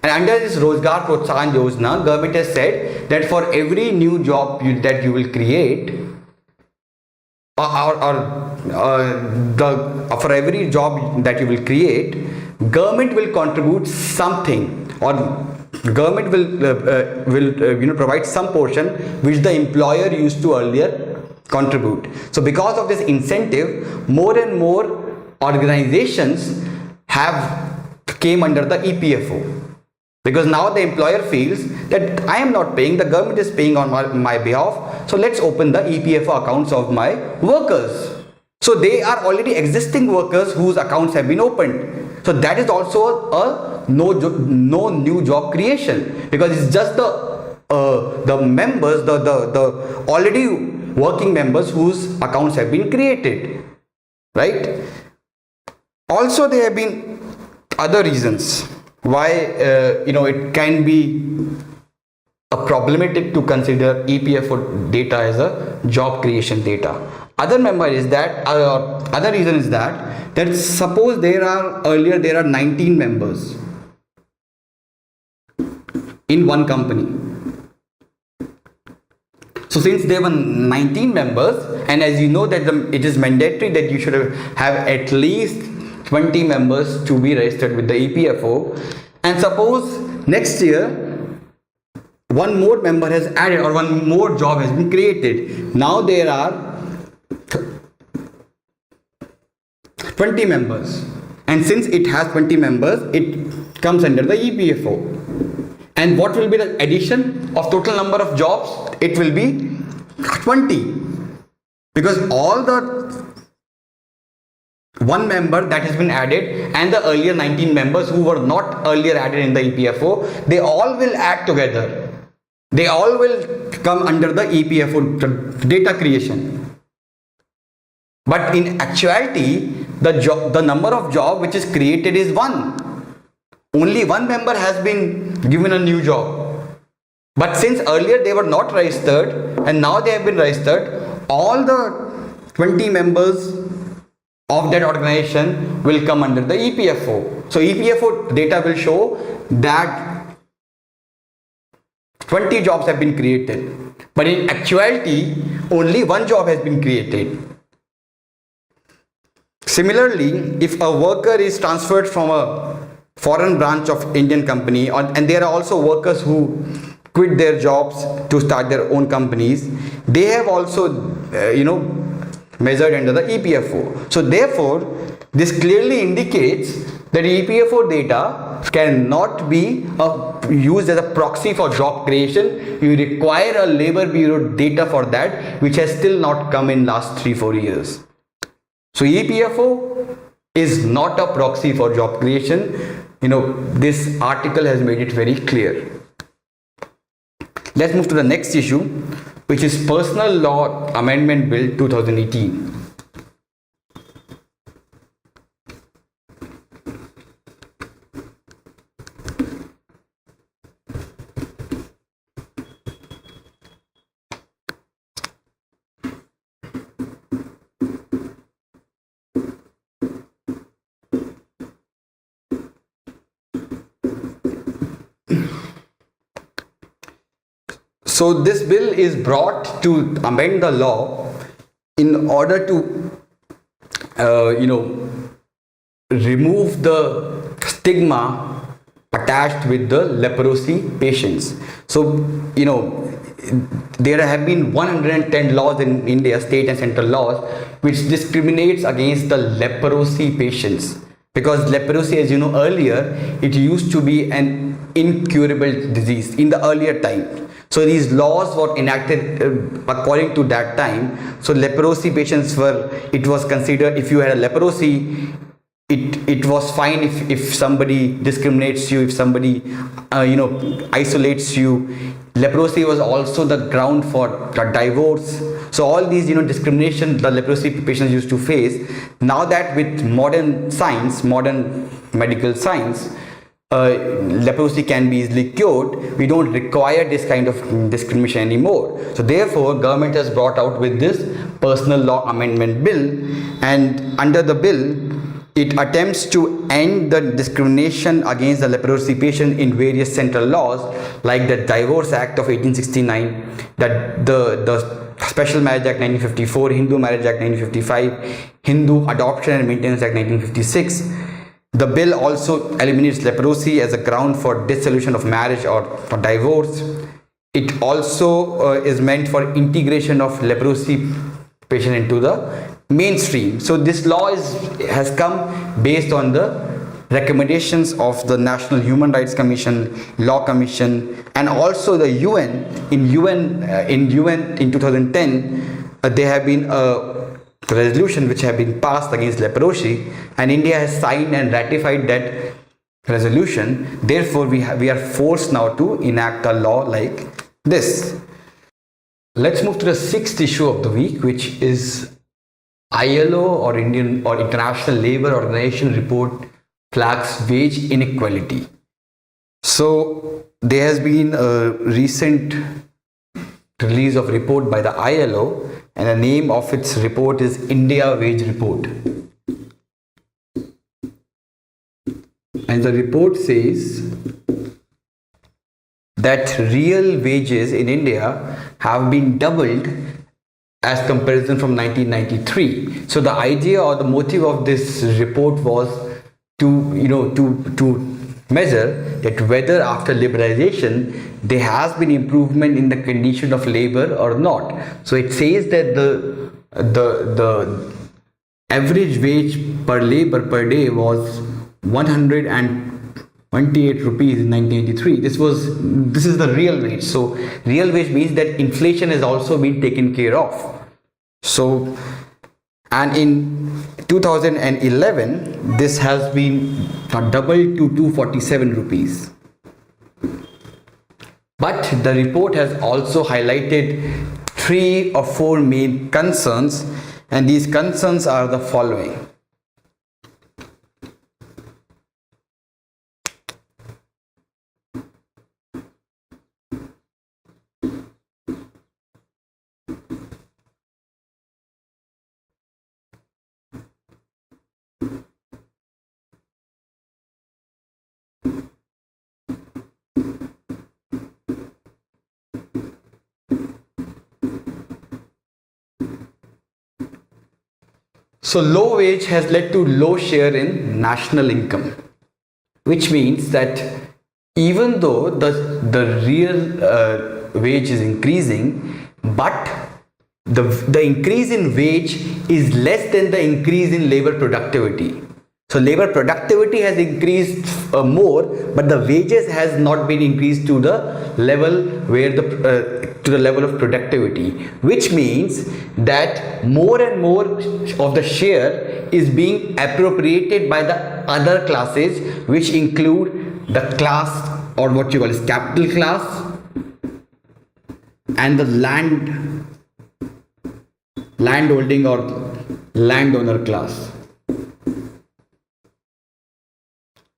And under this Rozgar Protsahan Yojana, government has said that for every new job that you will create, for every job that you will create, government will contribute something, or government will provide some portion which the employer used to earlier contribute. So because of this incentive, more and more organizations have came under the EPFO. Because now the employer feels that I am not paying, the government is paying on my behalf, so let's open the EPFO accounts of my workers. So they are already existing workers whose accounts have been opened. So that is also a no new job creation, because it's just the members, the already working members whose accounts have been created, right? Also, there have been other reasons why it can be a problematic to consider EPFO data as a job creation data. Other reason is that suppose there are 19 members in one company. So since there were 19 members, and as you know that it is mandatory that you should have at least 20 members to be registered with the EPFO, and suppose next year one more member has added or one more job has been created. Now there are 20 members, and since it has 20 members, it comes under the EPFO. And what will be the addition of total number of jobs? It will be 20, because all the one member that has been added and the earlier 19 members who were not earlier added in the EPFO, they all will add together. They all will come under the EPFO data creation. But in actuality, the number of job which is created is one. Only one member has been given a new job. But since earlier they were not registered and now they have been registered, all the 20 members of that organization will come under the EPFO. So EPFO data will show that 20 jobs have been created, but in actuality only one job has been created. Similarly, if a worker is transferred from a foreign branch of Indian company, and there are also workers who quit their jobs to start their own companies, they have also measured under the EPFO. So therefore, this clearly indicates that EPFO data cannot be used as a proxy for job creation. You require a labor bureau data for that, which has still not come in last 3-4 years. So EPFO is not a proxy for job creation. This article has made it very clear. Let's move to the next issue, which is Personal Law Amendment Bill 2018. So this bill is brought to amend the law in order to remove the stigma attached with the leprosy patients. So there have been 110 laws in India, state and central laws, which discriminates against the leprosy patients, because leprosy, as you know earlier, it used to be an incurable disease in the earlier time. So these laws were enacted according to that time. So leprosy patients it was considered, if you had a leprosy, it was fine if somebody discriminates you, if somebody isolates you. Leprosy was also the ground for divorce. So all these discrimination the leprosy patients used to face. Now that with modern science, modern medical science, leprosy can be easily cured, we don't require this kind of discrimination anymore. So therefore, government has brought out with this Personal Law Amendment Bill, and under the bill, It attempts to end the discrimination against the leprosy patient in various central laws, like the Divorce Act of 1869, that the Special Marriage Act 1954, Hindu Marriage Act 1955, Hindu Adoption and Maintenance Act 1956. The bill also eliminates leprosy as a ground for dissolution of marriage or for divorce. It also is meant for integration of leprosy patient into the mainstream. So this law has come based on the recommendations of the National Human Rights Commission, Law Commission, and also the UN. In UN in 2010, there have been a resolution which have been passed against leprosy, and India has signed and ratified that resolution. Therefore, we are forced now to enact a law like this. Let's move to the sixth issue of the week, which is ILO or Indian or International Labour Organization report flags wage inequality. So there has been a recent release of report by the ILO, and the name of its report is India Wage Report. And the report says that real wages in India have been doubled as comparison from 1993. So the idea or the motive of this report was to measure that whether after liberalization there has been improvement in the condition of labor or not. So it says that the average wage per labor per day was 128 rupees in 1983. This is the real wage. So real wage means that inflation has also been taken care of. So, and in 2011 this has been doubled to 247 rupees. But the report has also highlighted 3 or 4 main concerns, and these concerns are the following. So low wage has led to low share in national income, which means that even though the real wage is increasing, but the increase in wage is less than the increase in labor productivity. So labor productivity has increased more, but the wages has not been increased to the level where to the level of productivity, which means that more and more of the share is being appropriated by the other classes, which include the class or what you call is capital class and the landholding or landowner class.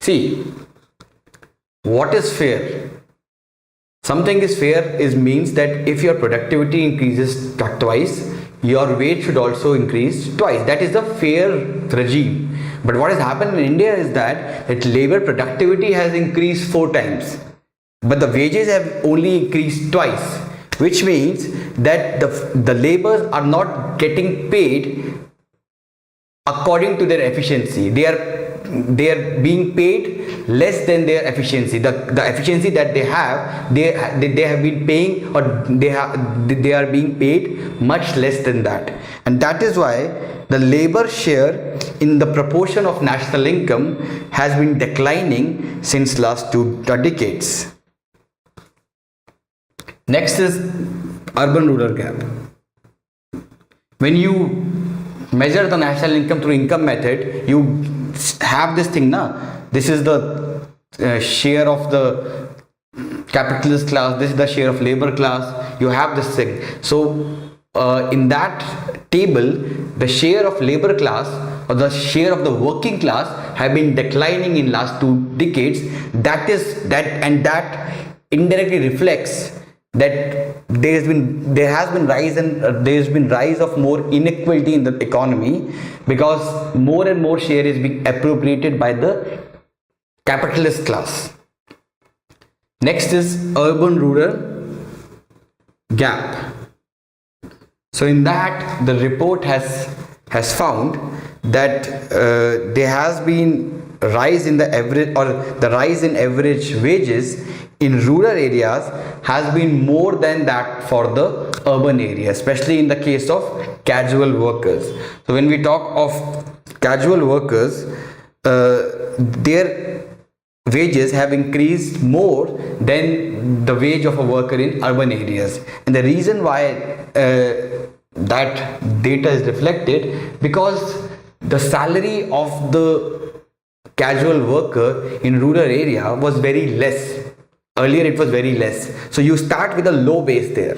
See, what is fair? Something is fair means that if your productivity increases twice, your wage should also increase twice. That is the fair regime. But what has happened in India is that labor productivity has increased 4 times, but the wages have only increased twice, which means that the laborers are not getting paid according to their efficiency. They are being paid less than their efficiency. The efficiency that they have, they have been paying, or they are being paid much less than that. And that is why the labor share in the proportion of national income has been declining since last 2 decades. Next is urban-rural gap. When you measure the national income through income method, you have this thing this is the share of the capitalist class, this is the share of labor class, you have this thing. So in that table, the share of labor class or the share of the working class have been declining in last 2 decades. That indirectly reflects that there's been rise of more inequality in the economy, because more and more share is being appropriated by the capitalist class. Next is urban rural gap. So in that, the report has found that there has been rise in the average, or the rise in average wages in rural areas has been more than that for the urban area, especially in the case of casual workers. So when we talk of casual workers, their wages have increased more than the wage of a worker in urban areas. And the reason why that data is reflected, because the salary of the casual worker in rural area was very less. Earlier it was very less. So you start with a low base there.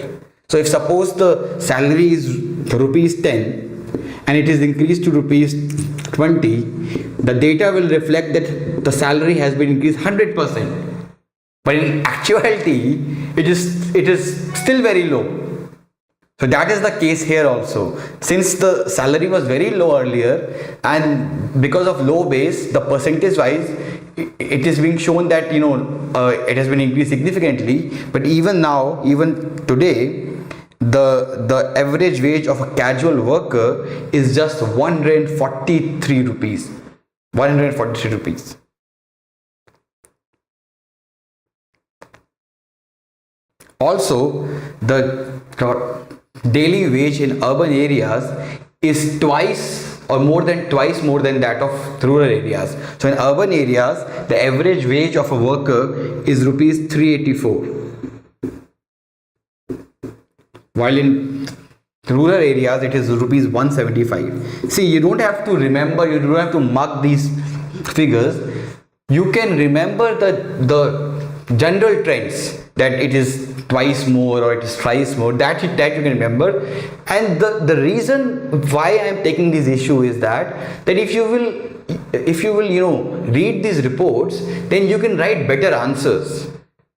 So if suppose the salary is rupees 10 and it is increased to rupees 20, the data will reflect that the salary has been increased 100%. But in actuality, it is still very low. So that is the case here also. Since the salary was very low earlier, and because of low base, the percentage wise, it is being shown that it has been increased significantly. But even now, even today, the average wage of a casual worker is just 143 rupees. 143 rupees. Also, the daily wage in urban areas is twice or more than that of rural areas. So in urban areas, the average wage of a worker is rupees 384, while in rural areas it is rupees 175. See, you don't have to remember, you don't have to mark these figures. You can remember the general trends, that it is twice more or it is thrice more, that you can remember. And the reason why I am taking this issue is that if you will read these reports, then you can write better answers.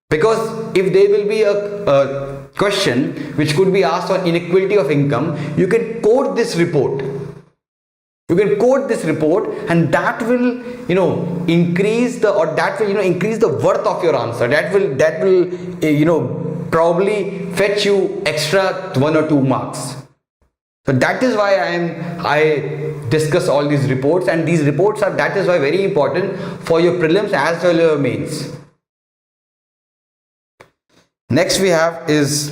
Because if there will be a question which could be asked on inequality of income, you can quote this report. You can quote this report, and that will increase the worth of your answer. That will probably fetch you extra 1 or 2 marks. So that is why I discuss all these reports, and these reports are, that is why, very important for your prelims as well as your mains. Next we have is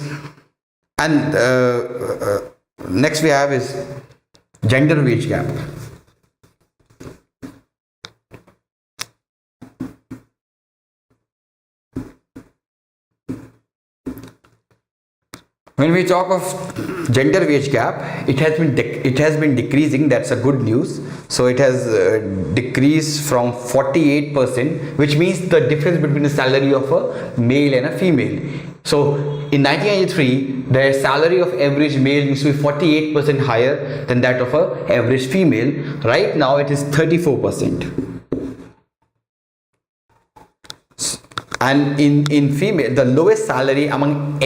gender wage gap. When we talk of gender wage gap, it has been decreasing. That's a good news. So it has decreased from 48%, which means the difference between the salary of a male and a female. So in 1993, the salary of average male used to be 48% higher than that of a average female. Right now it is 34%. And in female, the lowest salary among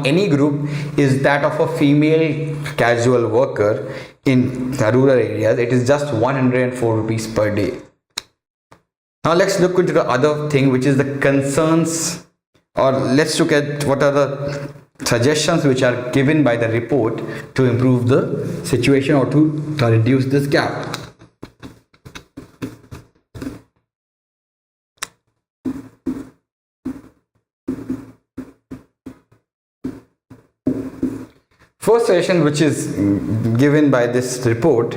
any group is that of a female casual worker in rural areas. It is just 104 rupees per day. Now let's look into the other thing, which is the concerns, or let's look at what are the suggestions which are given by the report to improve the situation or to reduce this gap. First suggestion which is given by this report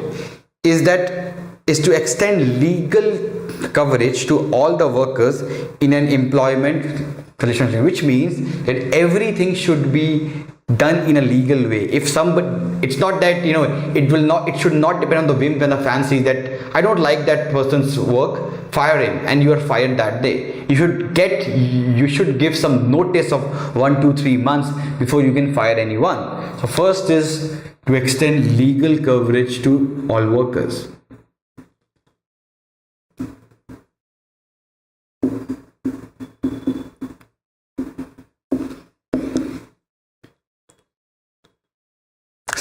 is to extend legal coverage to all the workers in an employment relationship, which means that everything should be done in a legal way. If somebody, it's not that it should not depend on the whim and the fancy that I don't like that person's work, fire him, and you are fired that day. You should give some notice of 1, 2, 3 months before you can fire anyone. So first is to extend legal coverage to all workers.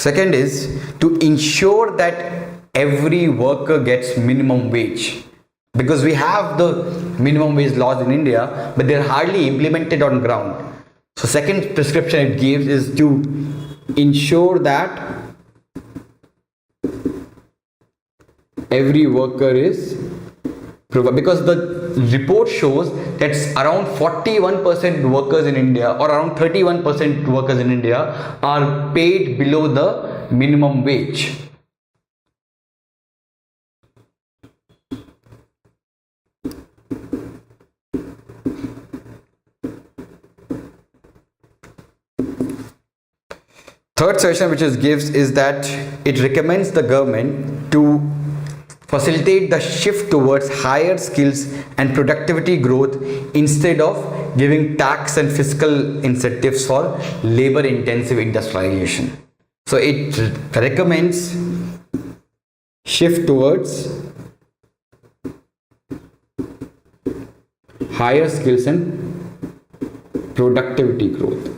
Second is to ensure that every worker gets minimum wage, because we have the minimum wage laws in India, but they're hardly implemented on ground. So second prescription it gives is to ensure that every worker is, because the report shows that around 41% workers in India or around 31% workers in India are paid below the minimum wage. Third suggestion which it gives is that it recommends the government to facilitate the shift towards higher skills and productivity growth instead of giving tax and fiscal incentives for labor intensive industrialization. So it recommends shift towards higher skills and productivity growth.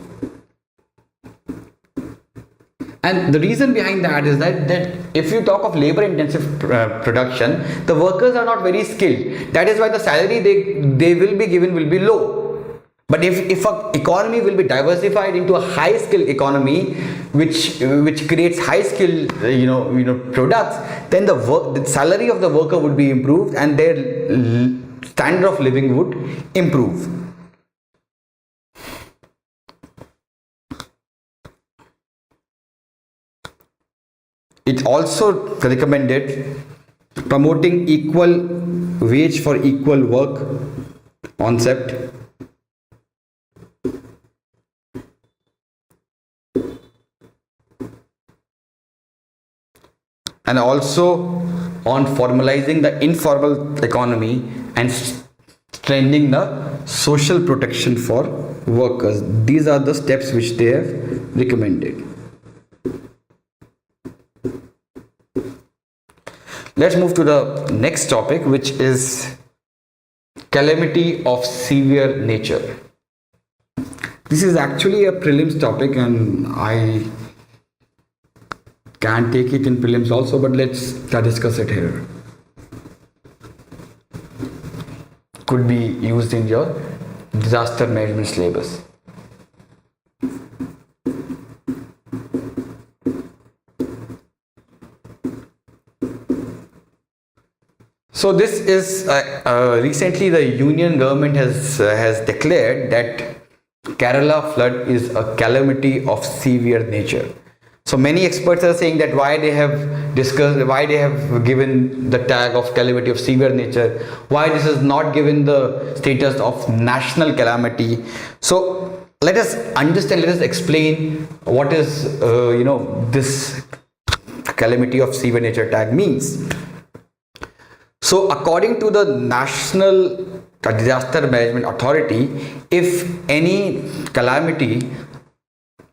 And the reason behind that is that if you talk of labor intensive production, the workers are not very skilled. That is why the salary they will be given will be low. But if a economy will be diversified into a high skill economy, which creates high skill products, then the salary of the worker would be improved and their standard of living would improve. It also recommended promoting equal wage for equal work concept, and also on formalizing the informal economy and strengthening the social protection for workers. These are the steps which they have recommended. Let's move to the next topic, which is calamity of severe nature. This is actually a prelims topic and I can take it in prelims also, but let's discuss it here. Could be used in your disaster management syllabus. So this is recently the union government has declared that Kerala flood is a calamity of severe nature. So many experts are saying that why they have given the tag of calamity of severe nature, why this is not given the status of national calamity. So let us understand, let us explain what is this calamity of severe nature tag means. So according to the National Disaster Management Authority, if any calamity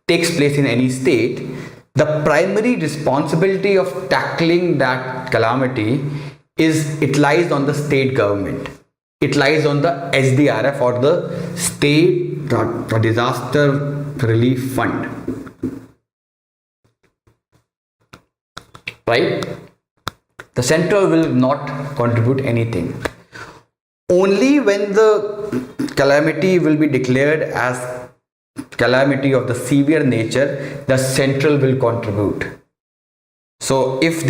takes place in any state, the primary responsibility of tackling that calamity lies on the state government. It lies on the SDRF or the State Disaster Relief Fund. Right? The central will not contribute anything. Only when the calamity will be declared as calamity of the severe nature, the central will contribute. So if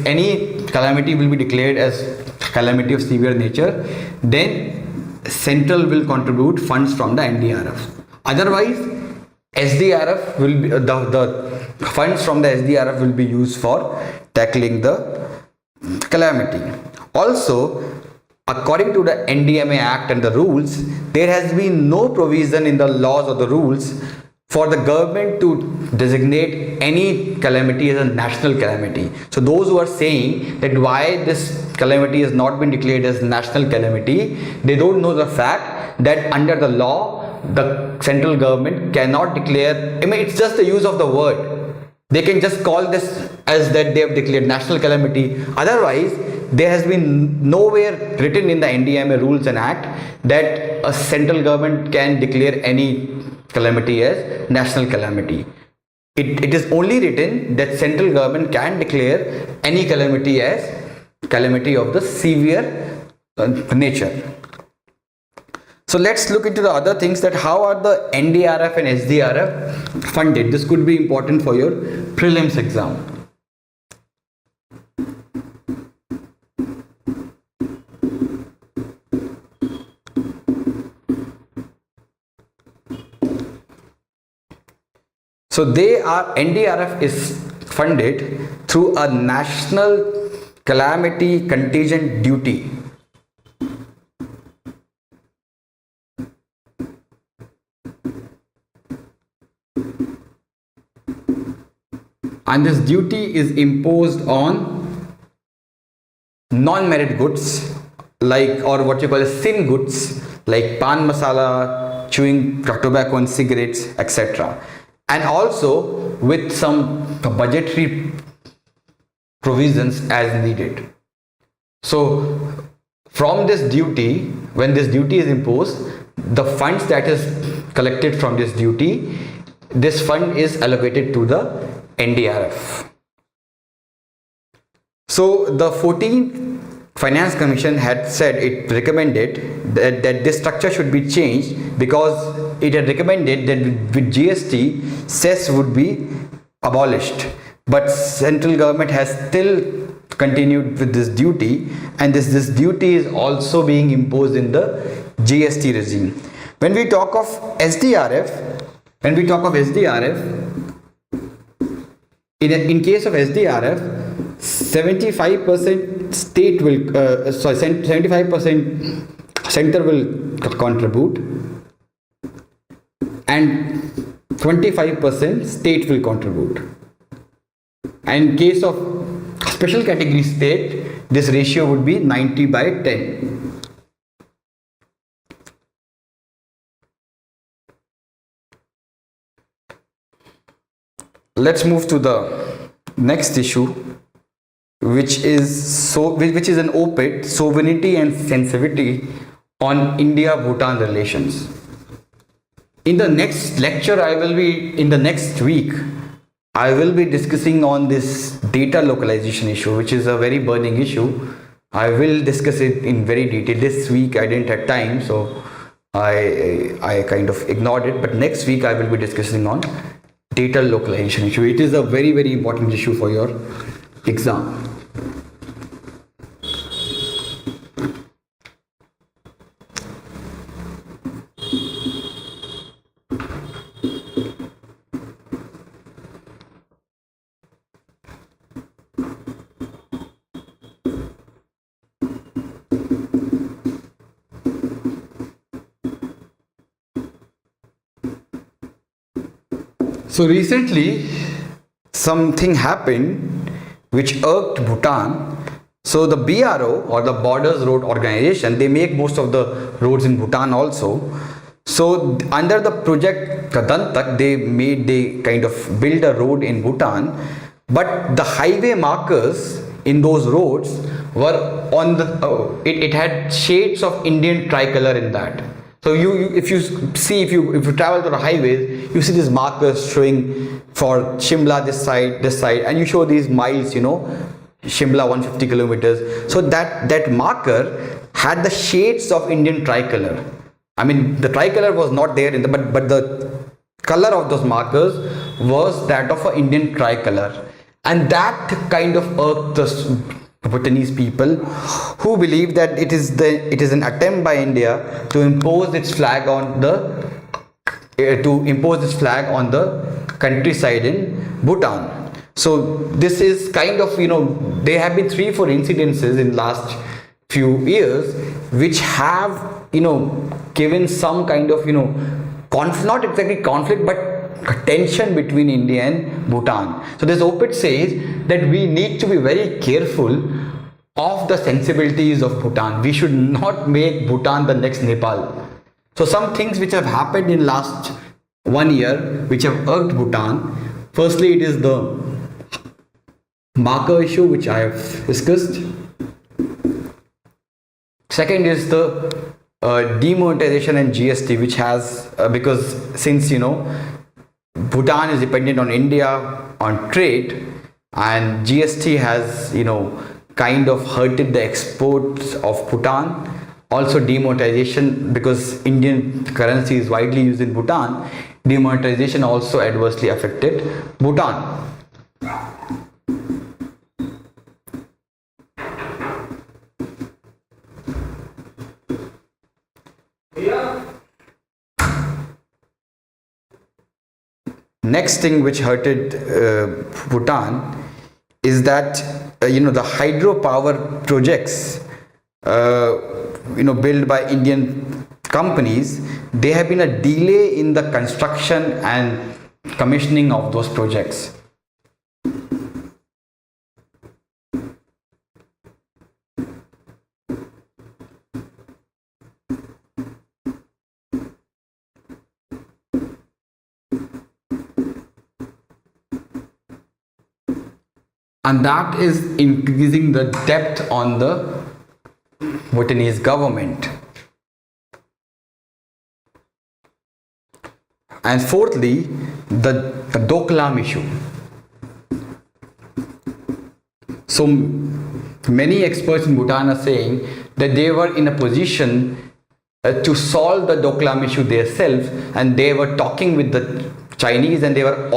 any calamity will be declared as calamity of severe nature, then central will contribute funds from the NDRF. Otherwise, SDRF will be the funds from the SDRF will be used for tackling the calamity. Also, according to the NDMA Act and the rules, there has been no provision in the laws or the rules for the government to designate any calamity as a national calamity. So those who are saying that why this calamity has not been declared as national calamity, they don't know the fact that under the law, the central government cannot declare, it's just the use of the word. They can just call this as that they have declared national calamity. Otherwise, there has been nowhere written in the NDMA rules and act that a central government can declare any calamity as national calamity. it is only written that central government can declare any calamity as calamity of the severe nature. So let's look into the other things, that how are the NDRF and SDRF funded. This could be important for your prelims exam. So NDRF is funded through a national calamity contingent duty. And this duty is imposed on non-merit goods, like, or what you call as sin goods, like pan masala, chewing tobacco and cigarettes, etc. And also with some budgetary provisions as needed. So from this duty, when this duty is imposed, the funds that is collected from this duty, this fund is allocated to the NDRF. So the 14th Finance Commission had said, it recommended that this structure should be changed, because it had recommended that with GST, cess would be abolished. But central government has still continued with this duty, and this duty is also being imposed in the GST regime. When we talk of SDRF, in case of SDRF, 75% state will 75% center will contribute, and 25% state will contribute. And in case of special category state, this ratio would be 90/10. Let's move to the next issue, which is an op-ed, sovereignty and sensitivity on India-Bhutan relations. In the next lecture, next week, I will be discussing on this data localization issue, which is a very burning issue. I will discuss it in very detail. This week I didn't have time, so I kind of ignored it. But next week I will be discussing on data localization issue. It is a very, very important issue for your exam. So recently something happened which irked Bhutan. So the BRO, or the Borders Road Organization, they make most of the roads in Bhutan also. So under the project Kadantak, they kind of build a road in Bhutan, but the highway markers in those roads were on the it had shades of Indian tricolor in that. So if you travel to the highways, you see these markers showing for Shimla this side, and you show these miles, Shimla 150 kilometers. So that marker had the shades of Indian tricolor. I mean, the tricolor was not there but the color of those markers was that of an Indian tricolor, and that kind of irked the Bhutanese people, who believe that it is an attempt by India to impose its flag on the countryside in Bhutan. So this is kind of, there have been 3-4 incidences in last few years which have given some kind of not exactly conflict, but tension between India and Bhutan. So this op-ed says that we need to be very careful of the sensibilities of Bhutan. We should not make Bhutan the next Nepal. So some things which have happened in last 1 year which have irked Bhutan. Firstly, it is the marker issue which I have discussed. Second is the demonetization and GST, which has because since Bhutan is dependent on India on trade, and GST has, kind of hurted the exports of Bhutan. Also, demonetization, because Indian currency is widely used in Bhutan, demonetization also adversely affected Bhutan. Next thing which hurted Bhutan is that the hydropower projects built by Indian companies, there have been a delay in the construction and commissioning of those projects. And that is increasing the debt on the Bhutanese government. And fourthly, the Doklam issue. So many experts in Bhutan are saying that they were in a position to solve the Doklam issue themselves, and they were talking with the Chinese, and they were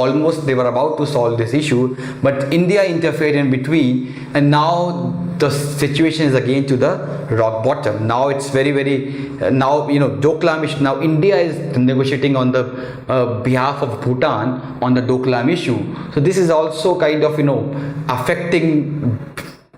about to solve this issue, but India interfered in between, and now the situation is again to the rock bottom. Now it's very now Doklam issue. Now India is negotiating on the behalf of Bhutan on the Doklam issue. So this is also kind of affecting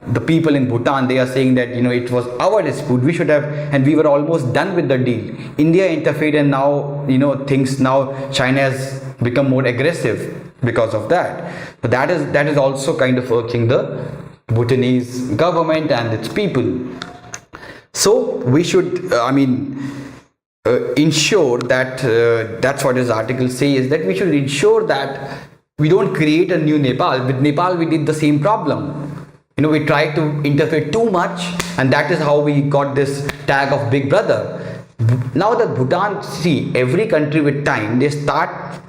the people in Bhutan. They are saying that it was our dispute, we should have, and we were almost done with the deal. India interfered, and now now China has become more aggressive because of that. So that is also kind of irking the Bhutanese government and its people. So we should ensure that that's what this article says, that we should ensure that we don't create a new Nepal. With Nepal we did the same problem. We tried to interfere too much, and that is how we got this tag of Big Brother. Now that Bhutan, see, every country with time, they start.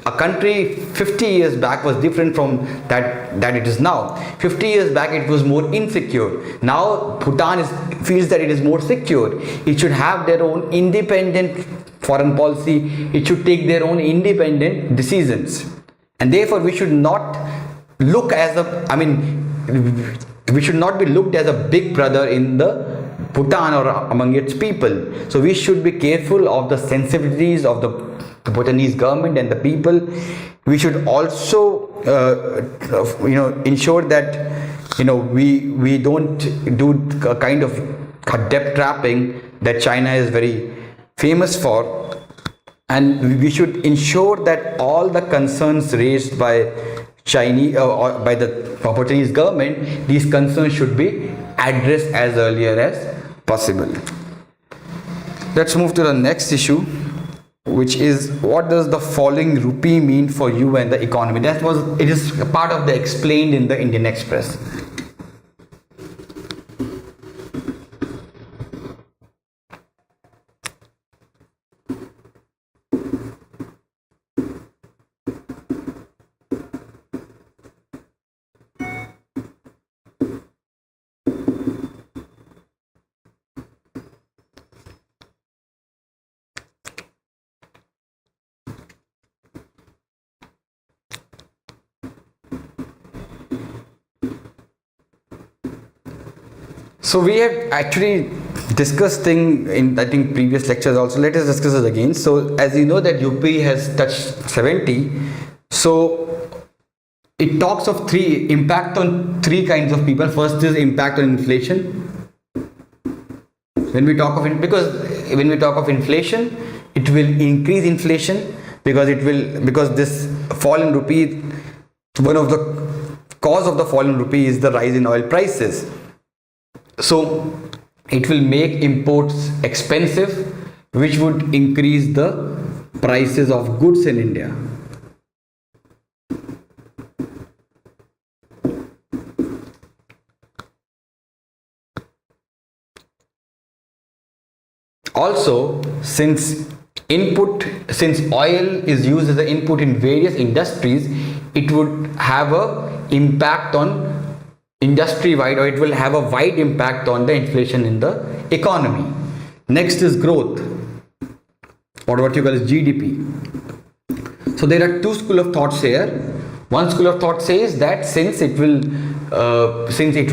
A country 50 years back was different from that it is now. 50 years back it was more insecure. Now Bhutan feels that it is more secure. It should have their own independent foreign policy. It should take their own independent decisions, and therefore we should not look as we should not be looked as a big brother in the Bhutan or among its people. So we should be careful of the sensitivities of the Bhutanese government and the people. We should also ensure that we don't do a kind of debt trapping that China is very famous for, and we should ensure that all the concerns raised by Chinese or by the Bhutanese government, these concerns should be addressed as earlier as possible. Let's move to the next issue, which is, what does the falling rupee mean for you and the economy? It is part of the explained in the Indian Express. So we have actually discussed thing in, I think, previous lectures also. Let us discuss it again. So as you know that UP has touched 70. So it talks of impact on three kinds of people. First is impact on inflation. When we talk of inflation, it will increase inflation because this fall in rupee, one of the cause of the fall in rupee is the rise in oil prices. So it will make imports expensive, which would increase the prices of goods in India. Also, since input, since oil is used as an input in various industries, it would have a impact on industry wide, or it will have a wide impact on the inflation in the economy. Next is growth, or what you call as GDP. So there are two school of thoughts here. One school of thought says that since it will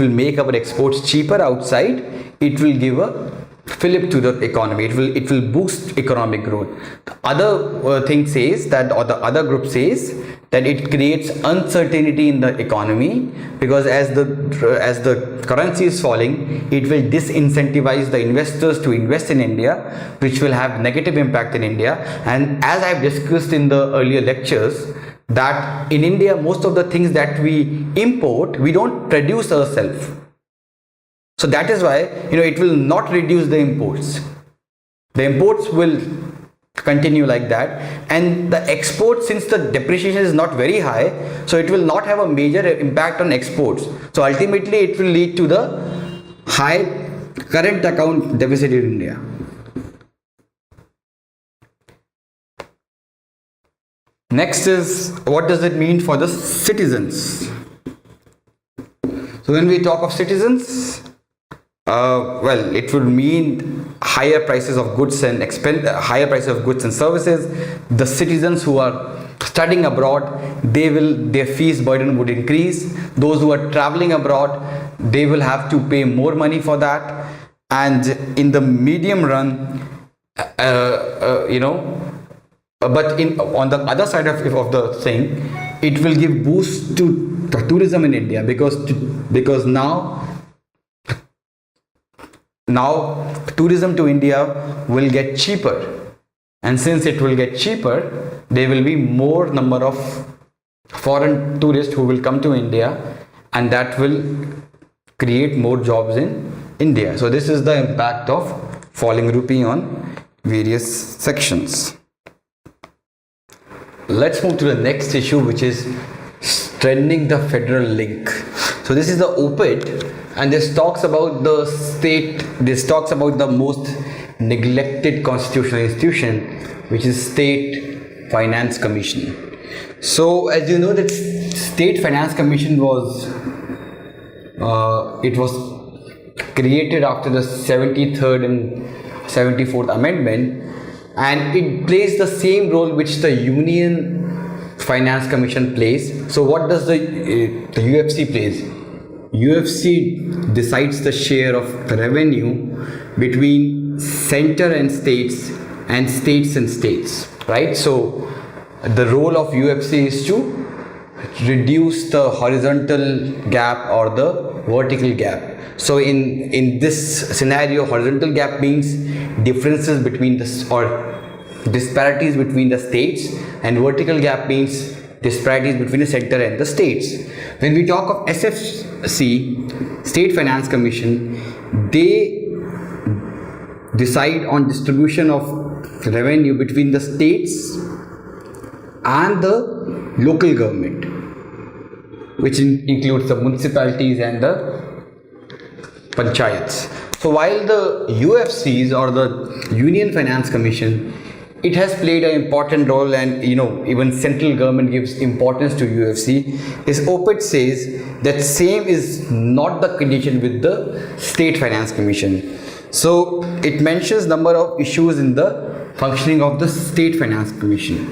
make our exports cheaper outside, it will give a fillip to the economy. It will boost economic growth. The other thing says that, or the other group says that it creates uncertainty in the economy, because as the currency is falling, it will disincentivize the investors to invest in India, which will have negative impact in India. And as I have discussed in the earlier lectures, that in India, most of the things that we import, we don't produce ourselves. So that is why, it will not reduce the imports. The imports will continue like that, and the exports, since the depreciation is not very high, so it will not have a major impact on exports. So ultimately it will lead to the high current account deficit in India. Next is, what does it mean for the citizens? So when we talk of citizens, well, it would mean higher prices of goods and higher prices of goods and services. The citizens who are studying abroad, their fees burden would increase. Those who are traveling abroad, they will have to pay more money for that. And in the medium run, but on the other side of the thing, it will give boost to tourism in India, because now tourism to India will get cheaper, and since it will get cheaper, there will be more number of foreign tourists who will come to India, and that will create more jobs in India. So this is the impact of falling rupee on various sections. Let's move to the next issue, which is strengthening the federal link. So this is the op-ed, and this talks about the state, this talks about the most neglected constitutional institution, which is State Finance Commission. So as you know, that State Finance Commission was created after the 73rd and 74th Amendment, and it plays the same role which the Union Finance Commission plays. So what does the UFC plays? UFC decides the share of revenue between center and states and states, right? So the role of UFC is to reduce the horizontal gap or the vertical gap. So in this scenario, horizontal gap means differences between disparities between the states, and vertical gap means disparities between the center and the states. When we talk of SFC, State Finance Commission, they decide on distribution of revenue between the states and the local government, which includes the municipalities and the panchayats. So while the UFCs, or the Union Finance Commission, it has played an important role, and even central government gives importance to UFC, this op-ed says that same is not the condition with the State Finance Commission. So it mentions number of issues in the functioning of the State Finance Commission.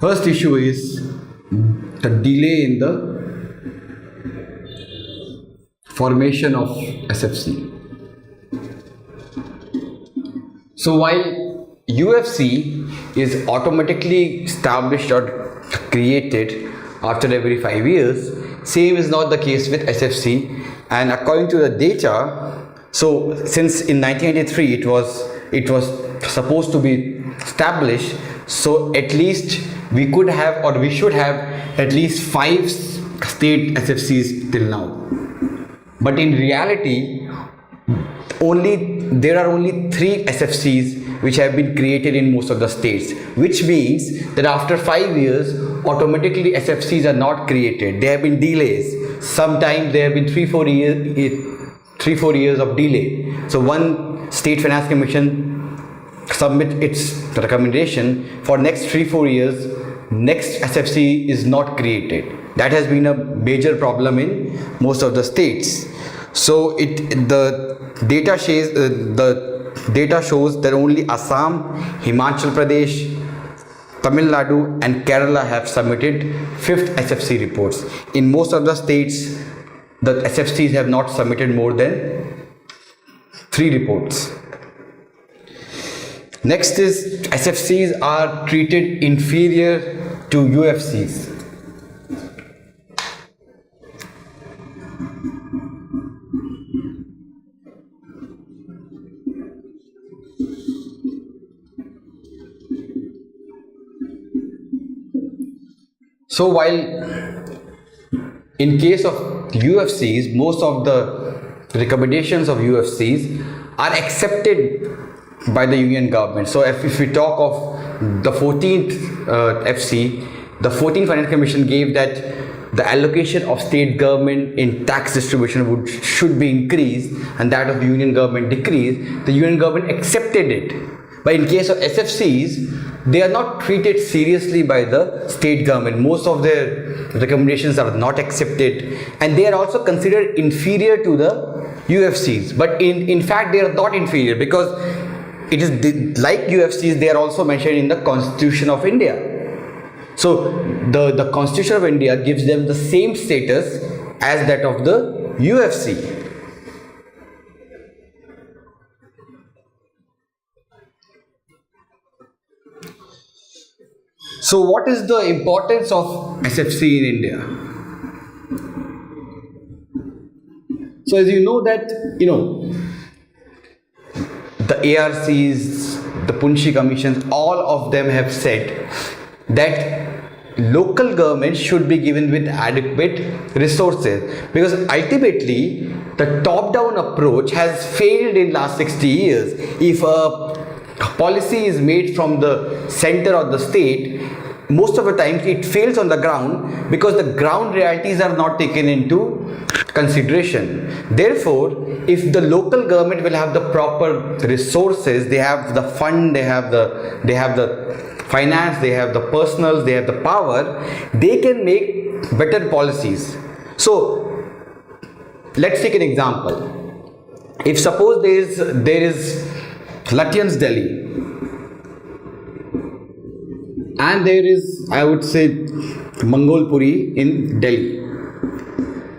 First issue is the delay in the formation of SFC. So while UFC is automatically established or created after every 5 years, same is not the case with SFC. And according to the data, so since in 1983 it was supposed to be established, so at least we could have, or we should have, at least 5 state SFCs till now. But in reality, only there are only 3 SFCs which have been created in most of the states, which means that after 5 years, automatically SFCs are not created. There have been delays. Sometimes there have been 3-4 years of delay. So one state finance commission submit its recommendation for next 3-4 years, next SFC is not created. That has been a major problem in most of the states. So the data shows that only Assam, Himachal Pradesh, Tamil Nadu and Kerala have submitted 5th SFC reports. In most of the states, the SFCs have not submitted more than 3 reports. Next is SFCs are treated inferior to UFCs. So while in case of UFCs, most of the recommendations of UFCs are accepted by the union government. So if we talk of the 14th FC, the 14th Finance Commission gave that the allocation of state government in tax distribution should be increased and that of the union government decreased. The union government accepted it. But in case of SFCs, they are not treated seriously by the state government. Most of their recommendations are not accepted and they are also considered inferior to the UFCs. But in fact, they are not inferior because it is like UFCs, they are also mentioned in the Constitution of India. So the Constitution of India gives them the same status as that of the UFC. So what is the importance of SFC in India? So as you know that, the ARCs, the Punshi commissions, all of them have said that local government should be given with adequate resources, because ultimately the top-down approach has failed in last 60 years. If a policy is made from the center or the state, most of the time it fails on the ground because the ground realities are not taken into consideration. Therefore, if the local government will have the proper resources, they have the fund, they have the finance, they have the personals, they have the power, they can make better policies. So let's take an example. If suppose there is Lutyens Delhi and there is, I would say, Mangolpuri in Delhi.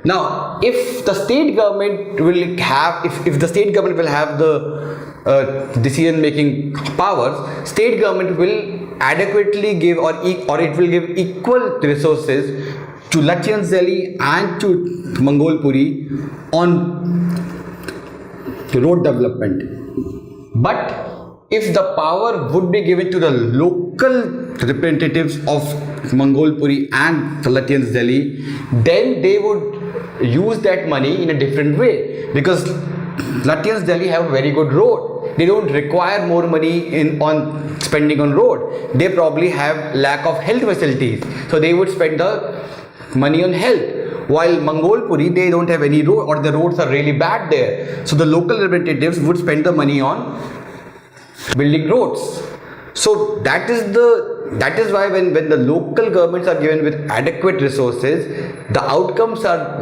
Now, if the state government will have, if the state government will have the decision-making powers, state government will adequately give or it will give equal resources to Lutyens Delhi and to Mangolpuri on road development. But if the power would be given to the local representatives of Mangolpuri and Lutyens Delhi, then they would use that money in a different way, because Lutyens Delhi have a very good road. They don't require more money on spending on road. They probably have lack of health facilities, so they would spend the money on health. While Mangolpuri, they don't have any road, or the roads are really bad there, so the local representatives would spend the money on building roads. So that is why when the local governments are given with adequate resources, the outcomes are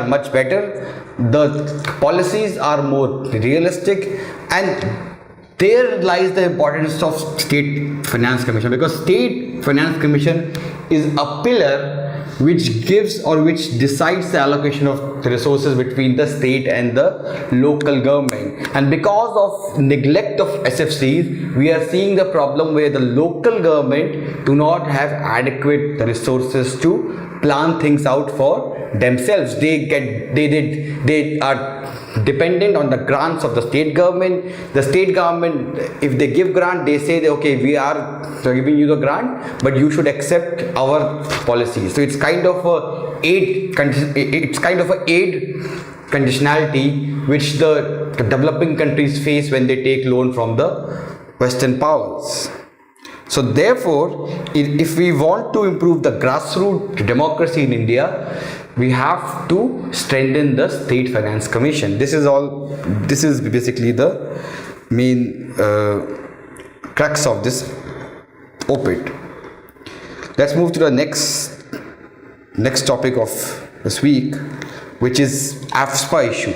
much better, the policies are more realistic, and there lies the importance of State Finance Commission, because State Finance Commission is a pillar which gives or which decides the allocation of the resources between the state and the local government. And because of neglect of SFCs, we are seeing the problem where the local government do not have adequate resources to plan things out for themselves. They are dependent on the grants of the state government. The state government, if they give grant, they say that, okay, we are giving you the grant, but you should accept our policies. So it's kind of it's kind of a aid conditionality which the developing countries face when they take loan from the Western powers. So therefore, if we want to improve the grassroots democracy in India, we have to strengthen the State Finance Commission. This is basically the main crux of this op-ed. Let's move to the next topic of this week, which is AFSPA issue.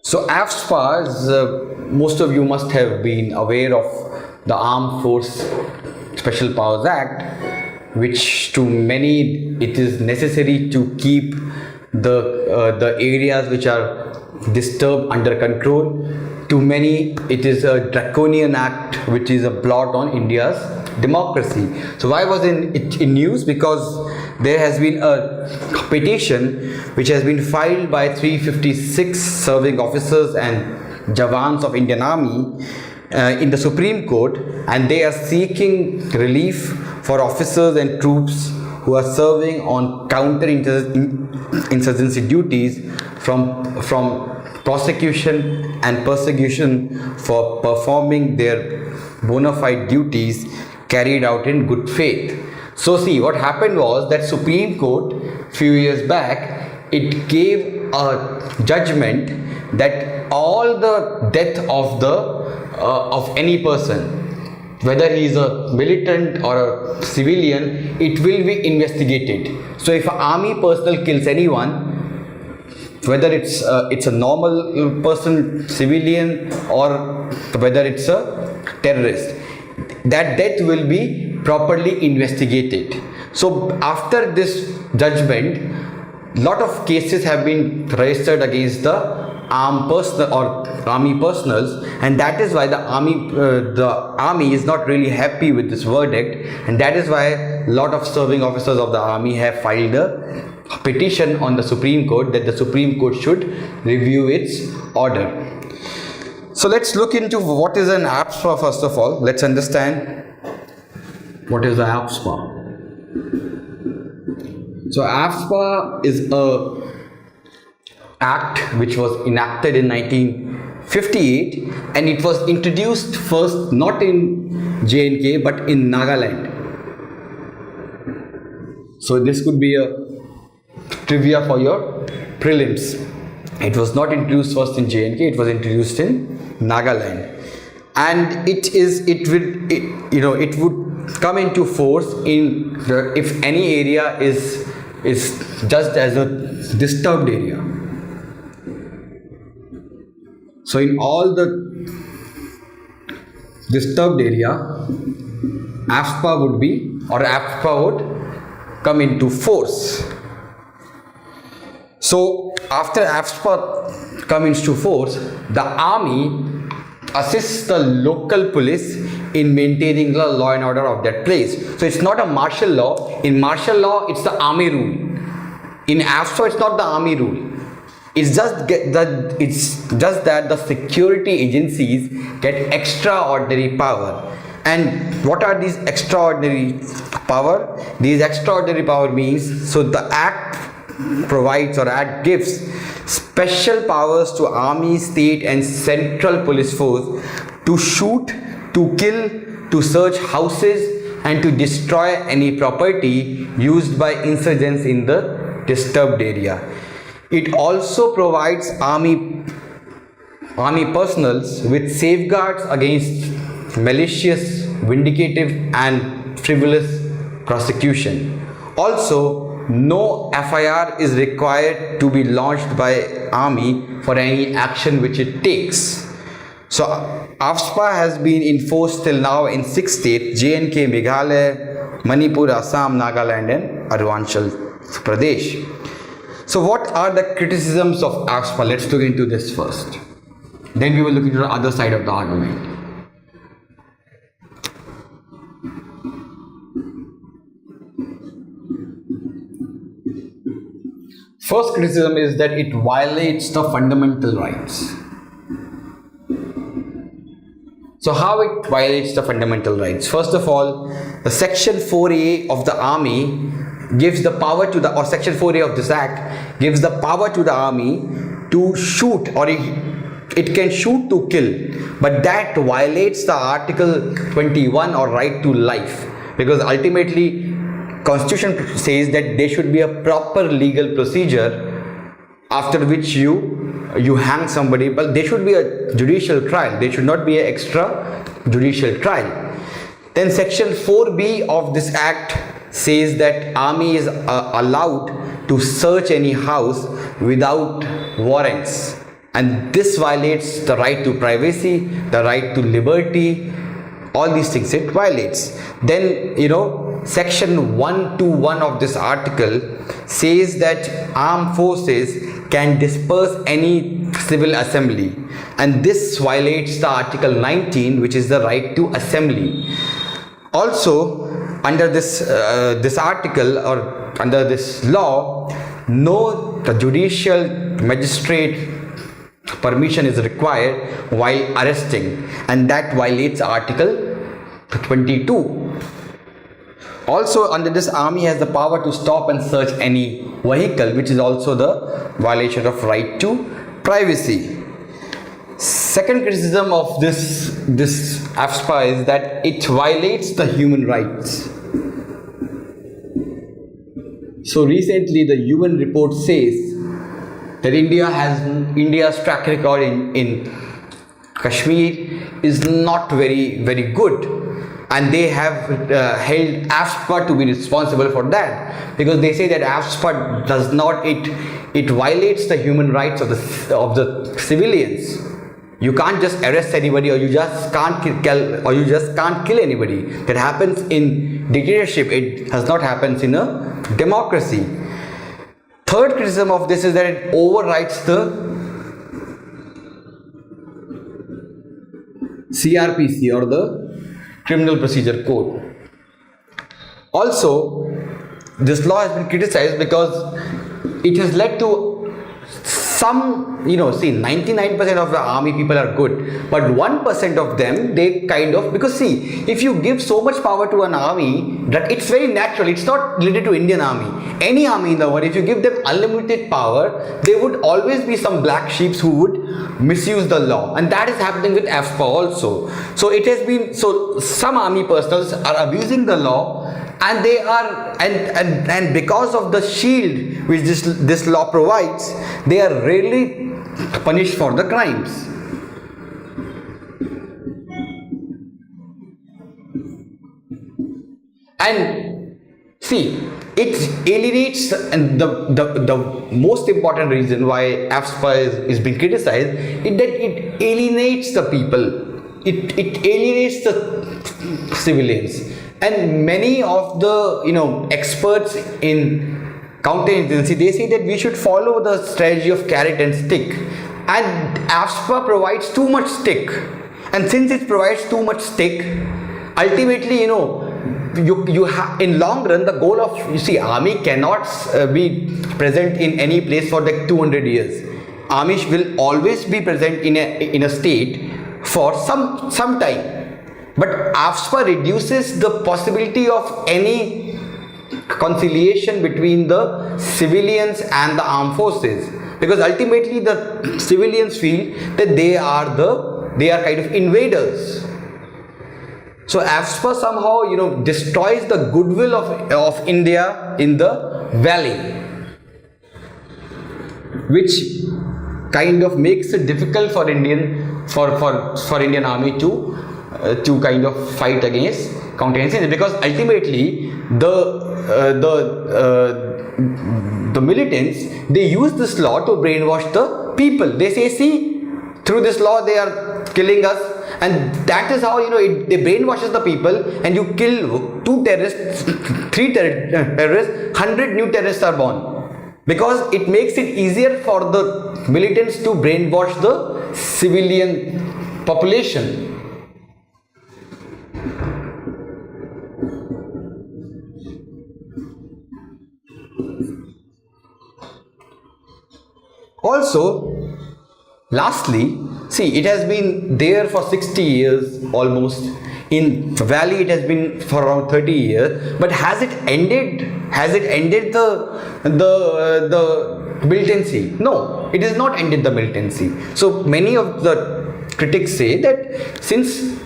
So AFSPA, most of you must have been aware of the Armed Force Special Powers Act, which to many it is necessary to keep the areas which are disturbed under control. To many it is a draconian act which is a blot on India's democracy. So why was it in news? Because there has been a petition which has been filed by 356 serving officers and jawans of Indian Army in the Supreme Court, and they are seeking relief for officers and troops who are serving on counter-insurgency duties from prosecution and persecution for performing their bona fide duties carried out in good faith. So see, what happened was that Supreme Court few years back, it gave a judgment that all the death of any person, whether he is a militant or a civilian, it will be investigated. So if an army personnel kills anyone, whether it's a normal person, civilian, or whether it's a terrorist, that death will be properly investigated. So after this judgment, lot of cases have been registered against the armed personnel or army personals, and that is why the army is not really happy with this verdict, and that is why a lot of serving officers of the army have filed a petition on the Supreme Court that the Supreme Court should review its order. So let's look into what is an AFSPA first of all. Let's understand what is the AFSPA. So AFSPA is a act which was enacted in 1958, and it was introduced first not in J&K but in Nagaland. So this could be a trivia for your prelims. It was not introduced first in J&K, it was introduced in Nagaland, and it would come into force if any area is judged as a disturbed area. So in all the disturbed area, AFSPA would come into force. So after AFSPA comes into force, the army assists the local police in maintaining the law and order of that place. So it's not a martial law. In martial law, it's the army rule. In AFSPA, it's not the army rule. It's just that the security agencies get extraordinary power. And what are these extraordinary power? These extraordinary power means, so the act provides or act gives special powers to army, state and central police force to shoot, to kill, to search houses and to destroy any property used by insurgents in the disturbed area. It also provides army personals with safeguards against malicious, vindicative and frivolous prosecution. Also, no FIR is required to be launched by army for any action which it takes. So AFSPA has been enforced till now in 6 states: J&K, Meghalaya, Manipur, Assam, Nagaland and Arunachal Pradesh. So what are the criticisms of AFSPA? Let's look into this first. Then we will look into the other side of the argument. First criticism is that it violates the fundamental rights. So how it violates the fundamental rights? First of all, the section 4A of the army gives the power to the, or section 4A of this act gives the power to the army to shoot, or it can shoot to kill, but that violates the article 21 or right to life, because ultimately constitution says that there should be a proper legal procedure after which you hang somebody, but there should be a judicial trial. There should not be an extra judicial trial. Then section 4B of this act says that army is allowed to search any house without warrants, and this violates the right to privacy, the right to liberty, all these things it violates. Then section 121 of this article says that armed forces can disperse any civil assembly, and this violates the article 19, which is the right to assembly. Also, under this article, or under this law, the judicial magistrate permission is required while arresting, and that violates article 22. Also, under this, army has the power to stop and search any vehicle, which is also the violation of right to privacy. Second criticism of this AFSPA is that it violates the human rights. So recently the UN report says that India's track record in Kashmir is not very good, and they have held AFSPA to be responsible for that, because they say that AFSPA does not, it violates the human rights of the civilians. You can't just arrest anybody, or you just can't kill anybody. That happens in dictatorship. It does not happen in a democracy. Third criticism of this is that it overrides the CRPC, or the Criminal Procedure Code. Also, this law has been criticized because it has led to some, 99% of the army people are good, but 1% of them, they because see, if you give so much power to an army, that it's very natural, it's not related to Indian army. Any army in the world, if you give them unlimited power, there would always be some black sheep who would misuse the law, and that is happening with AFSPA also. So it has been, some army personnel are abusing the law, and they are, and because of the shield which this law provides, they are rarely punished for the crimes. And see, it alienates, and the most important reason why AFSPA is being criticized is that it alienates the people, it alienates the civilians. And many of the experts in counterinsurgency, they say that we should follow the strategy of carrot and stick, and AFSPA provides too much stick, and since it provides too much stick, ultimately you have, in long run, the goal of, army cannot be present in any place for like 200 years. Army will always be present in a state for some time. But AFSPA reduces the possibility of any conciliation between the civilians and the armed forces, because ultimately the civilians feel that they are kind of invaders. So AFSPA somehow destroys the goodwill of India in the valley, which kind of makes it difficult for Indian army to kind of fight against counterinsurgency, because ultimately the militants, they use this law to brainwash the people. They say, see, through this law they are killing us, and that is how they brainwashes the people, and you kill 2 terrorists, 3 terrorists, 100 new terrorists are born, because it makes it easier for the militants to brainwash the civilian population. Also, lastly, see, it has been there for 60 years almost. In Valley, it has been for around 30 years. But has it ended? Has it ended the militancy? No, it has not ended the militancy. So many of the critics say that since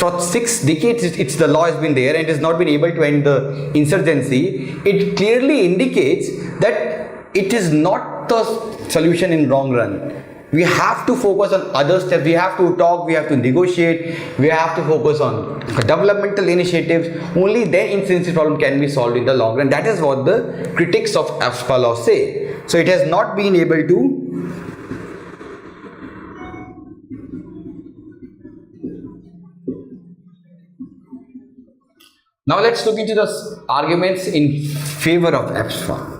for 6 decades it's the law has been there and it has not been able to end the insurgency, it clearly indicates that it is not the solution in long run. We have to focus on other steps. We have to talk, we have to negotiate, we have to focus on developmental initiatives. Only then insurgency problem can be solved in the long run. That is what the critics of AFSPA law say. So it has not been able to Now let's look into the arguments in favor of AFSPA.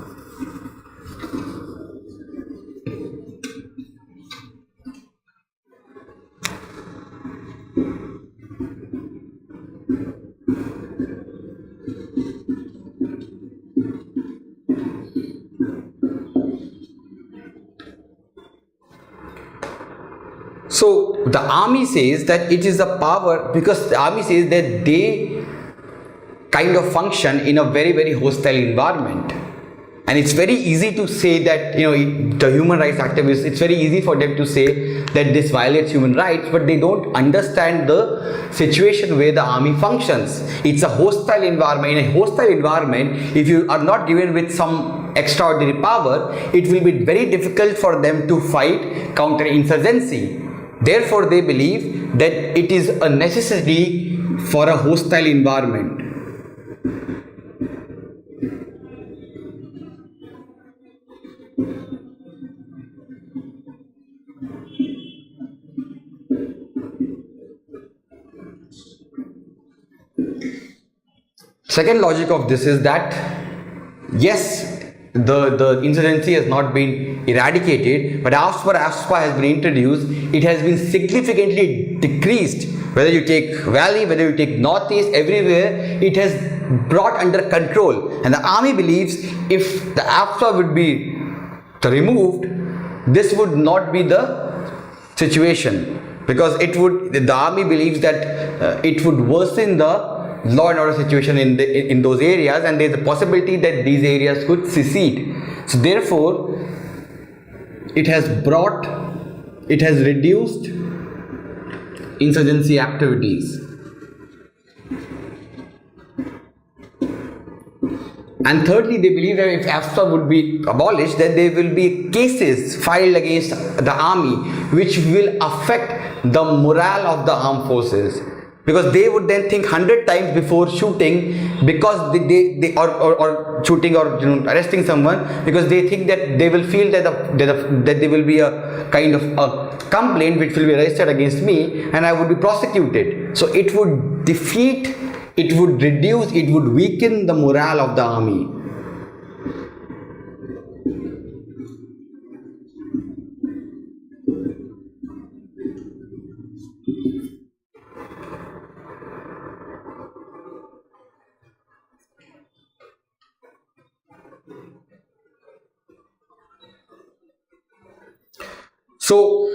So the army says that it is a power because the army says that they kind of function in a very, very hostile environment. And it's very easy to say that, the human rights activists, it's very easy for them to say that this violates human rights, but they don't understand the situation where the army functions. It's a hostile environment. In a hostile environment, if you are not given with some extraordinary power, it will be very difficult for them to fight counter-insurgency. Therefore, they believe that it is a necessity for a hostile environment. Second logic of this is that yes, the insurgency has not been eradicated, but as per AFSPA has been introduced, it has been significantly decreased. Whether you take Valley, whether you take Northeast, everywhere it has brought under control. And the army believes if the AFSPA would be removed, this would not be the situation, because the army believes that it would worsen the law and order situation in those areas, and there is a possibility that these areas could secede. So therefore, it has reduced insurgency activities. And thirdly, they believe that if AFSPA would be abolished, then there will be cases filed against the army which will affect the morale of the armed forces, because they would then think 100 times before shooting, because they or shooting or arresting someone, because they think that they will feel that there will be a kind of a complaint which will be registered against me and I would be prosecuted. So it would defeat, it would reduce, it would weaken the morale of the army. So,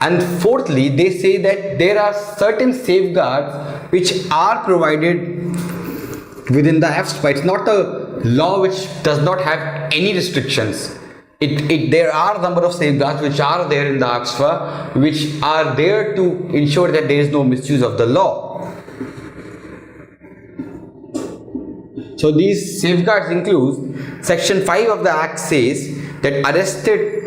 and fourthly, they say that there are certain safeguards which are provided within the AFSPA. It's not a law which does not have any restrictions. There are a number of safeguards which are there in the AFSPA, which are there to ensure that there is no misuse of the law. So these safeguards include Section 5 of the Act says that arrested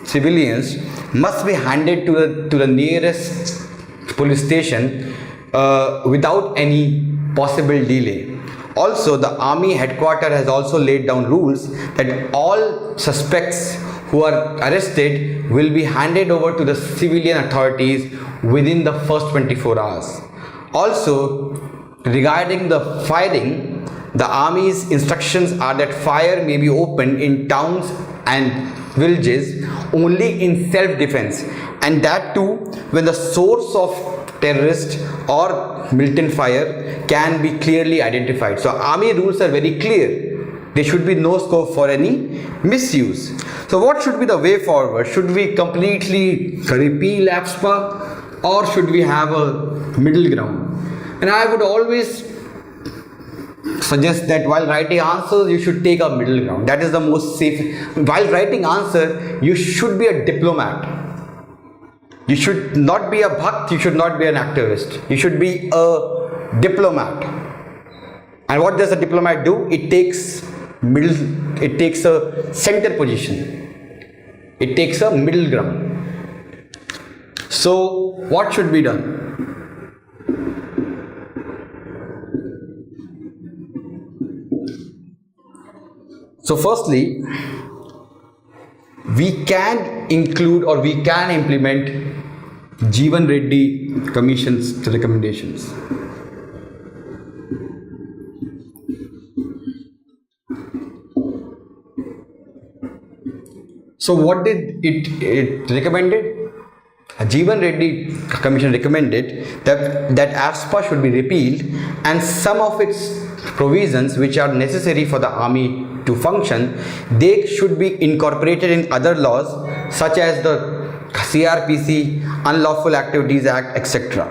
civilians must be handed to the nearest police station without any possible delay. Also, the army headquarters has also laid down rules that all suspects who are arrested will be handed over to the civilian authorities within the first 24 hours. Also, regarding the firing, the army's instructions are that fire may be opened in towns and villages only in self-defense, and that too when the source of terrorist or militant fire can be clearly identified. So army rules are very clear. There should be no scope for any misuse. So what should be the way forward? Should we completely repeal AFSPA, or should we have a middle ground? And I would always suggest that while writing answers, you should take a middle ground. That is the most safe. While writing answer, you should be a diplomat. You should not be a bhakt, you should not be an activist. You should be a diplomat. And what does a diplomat do? It takes a center position. It takes a middle ground. So what should be done? So firstly, we can include or we can implement Jeevan Reddy Commission's recommendations. So what did it recommended? Jeevan Reddy Commission recommended that AFSPA should be repealed and some of its provisions which are necessary for the army to function, they should be incorporated in other laws such as the CRPC, Unlawful Activities Act, etc.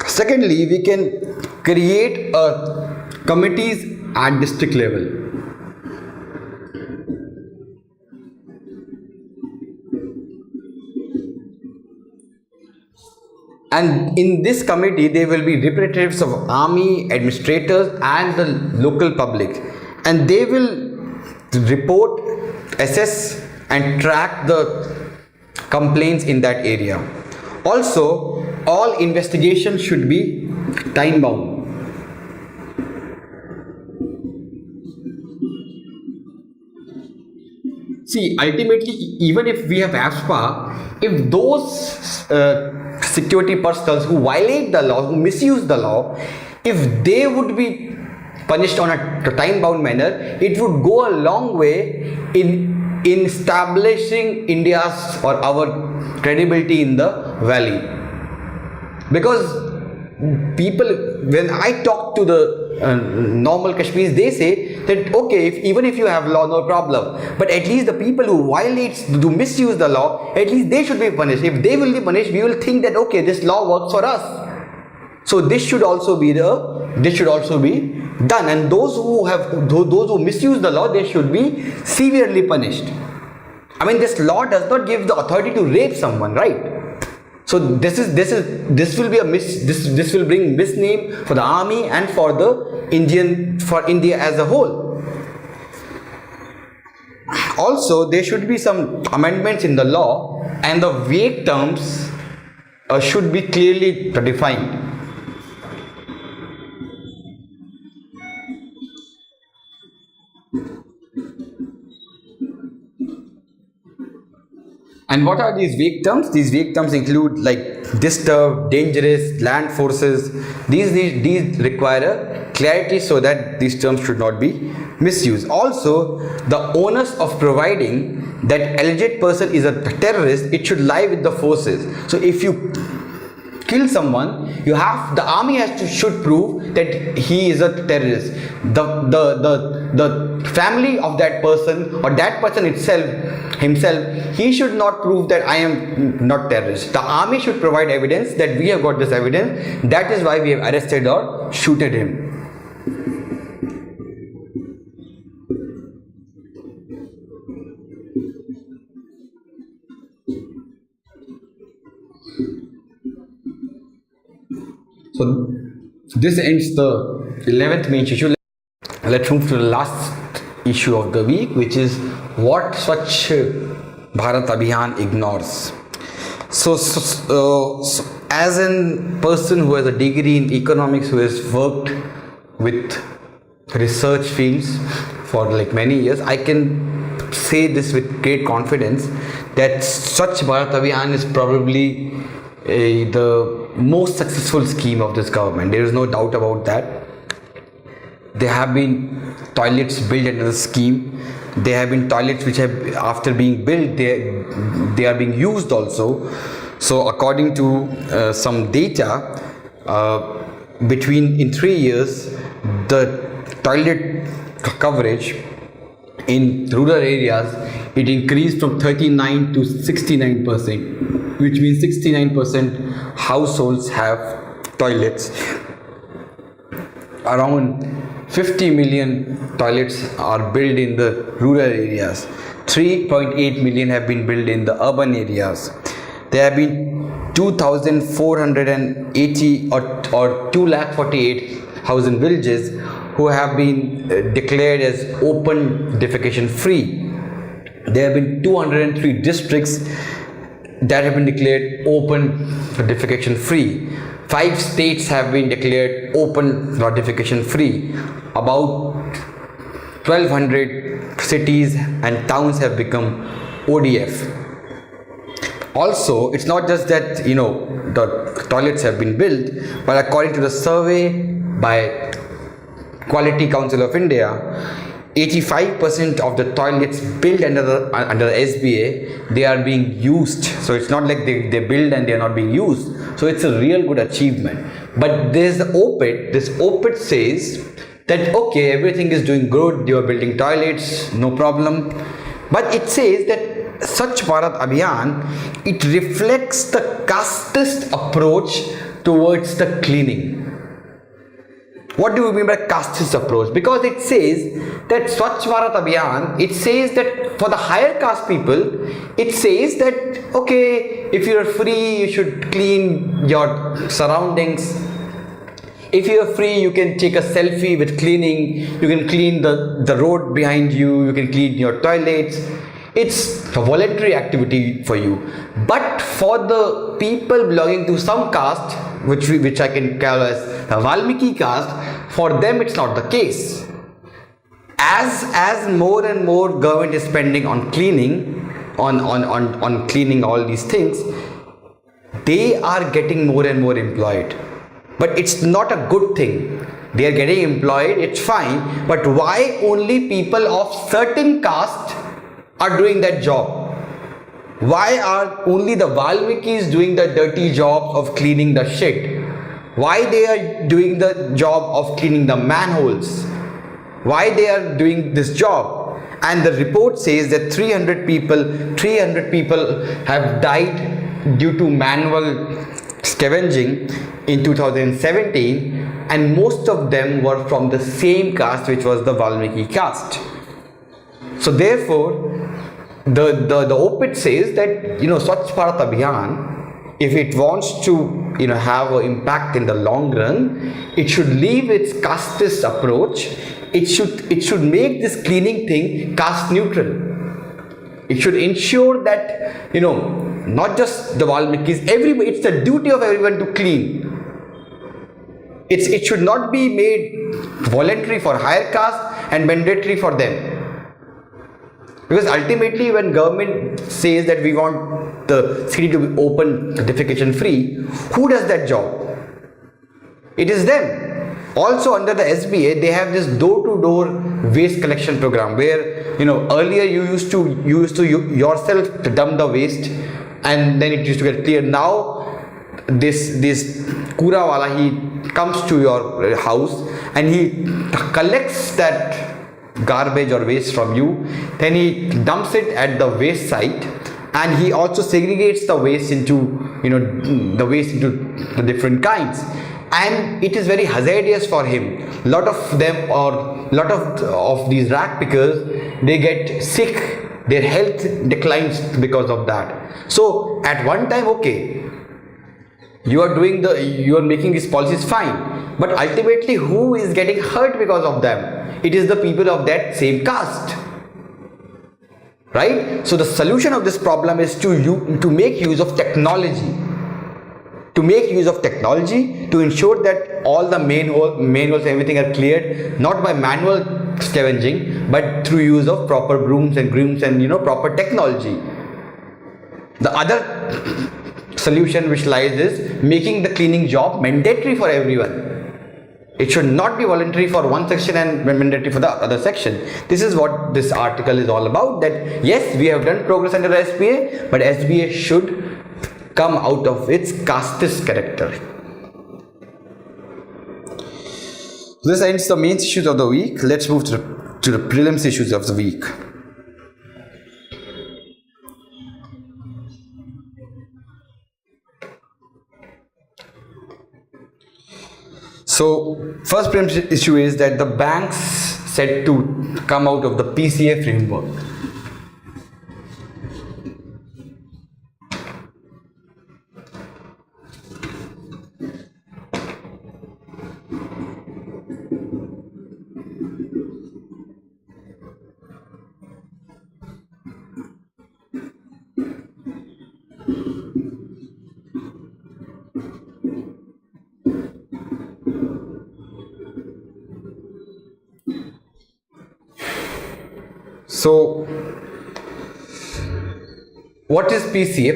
Secondly, we can create committees at district level. And in this committee, there will be representatives of army, administrators and the local public. And they will report, assess and track the complaints in that area. Also, all investigations should be time bound. See, ultimately, even if we have AFSPA, if those security personnel who violate the law, who misuse the law, if they would be punished on a time-bound manner, it would go a long way in establishing India's or our credibility in the valley. Because people, when I talk to the normal Kashmiris, they say that okay, even if you have law, no problem, but at least the people who do misuse the law, at least they should be punished. If they will be punished, we will think that okay, this law works for us. So this should also be done, and those who misuse the law, they should be severely punished. I mean, this law does not give the authority to rape someone, right? So this will bring misname for the army and for India as a whole. Also, there should be some amendments in the law, and the vague terms should be clearly defined. And what are these vague terms? These vague terms include like disturbed, dangerous, land forces. These require a clarity so that these terms should not be misused. Also, the onus of providing that alleged person is a terrorist, it should lie with the forces. So if you kill someone, the army should prove that he is a terrorist. The family of that person or that person himself, he should not prove that I am not terrorist. The army should provide evidence that we have got this evidence. That is why we have arrested or shooted him. So this ends the 11th main issue. Let's move to the last issue of the week, which is what Swachh Bharat Abhiyan ignores. So as a person who has a degree in economics, who has worked with research fields for like many years, I can say this with great confidence that Swachh Bharat Abhiyan is probably the most successful scheme of this government. There is no doubt about that. There have been toilets built under the scheme. There have been toilets which have, after being built, they are being used also. So according to some data, in 3 years, the toilet coverage in rural areas, it increased from 39 to 69%, which means 69% households have toilets. Around 50 million toilets are built in the rural areas. 3.8 million have been built in the urban areas. There have been 2,480 or 2,48,000 villages who have been declared as open defecation free. There have been 203 districts that have been declared open defecation free. 5 states have been declared open defecation free. About 1,200 cities and towns have become ODF. Also, it's not just that the toilets have been built, but according to the survey by Quality Council of India, 85% of the toilets built under the SBA, they are being used. So it's not like they build and they are not being used. So it's a real good achievement. But there's the OPIT. This OPIT says that okay, everything is doing good, you are building toilets, no problem. But it says that Swachh Bharat Abhiyan, it reflects the casteist approach towards the cleaning. What do we mean by casteist approach? Because it says that Swachh Bharat Abhiyan, it says that for the higher caste people, it says that okay, if you are free, you should clean your surroundings. If you are free, you can take a selfie with cleaning. You can clean the road behind you. You can clean your toilets. It's a voluntary activity for you. But for the people belonging to some caste, which I can call as the Valmiki caste, for them it's not the case. As more and more government is spending on cleaning, on cleaning all these things, they are getting more and more employed. But it's not a good thing. They are getting employed, it's fine. But why only people of certain caste are doing that job? Why are only the Valmikis doing the dirty job of cleaning the shit? Why they are doing the job of cleaning the manholes? Why they are doing this job? And the report says that 300 people have died due to manual scavenging in 2017, and most of them were from the same caste, which was the Valmiki caste. So therefore, the OPIT says that Swachh Bharat Abhiyan, if it wants to have an impact in the long run, it should leave its casteist approach. It should make this cleaning thing caste neutral. It should ensure that not just the Valmikis, everybody. It's the duty of everyone to clean. It should not be made voluntary for higher caste and mandatory for them. Because ultimately, when government says that we want the city to be open, defecation free, who does that job? It is them. Also under the SBA, they have this door-to-door waste collection program where earlier you used to yourself to dump the waste and then it used to get cleared. Now this kura wala, he comes to your house and he collects that garbage or waste from you, then he dumps it at the waste site, and he also segregates the waste into the different kinds, and it is very hazardous for him. Lot of them, or lot of these rat pickers, they get sick, their health declines because of that. So at one time, okay, you are making these policies fine, but ultimately who is getting hurt because of them? It is the people of that same caste, right? So the solution of this problem is to make use of technology, to ensure that all the manholes, everything are cleared, not by manual scavenging, but through use of proper brooms and proper technology. The other solution which lies is making the cleaning job mandatory for everyone. It should not be voluntary for one section and mandatory for the other section. This is what this article is all about, that yes, we have done progress under the SBA, but SBA should come out of its casteist character. This ends the main issues of the week. Let's move to the to the prelims issues of the week. So, first prelims issue is that the banks set to come out of the PCA framework. So, what is PCA?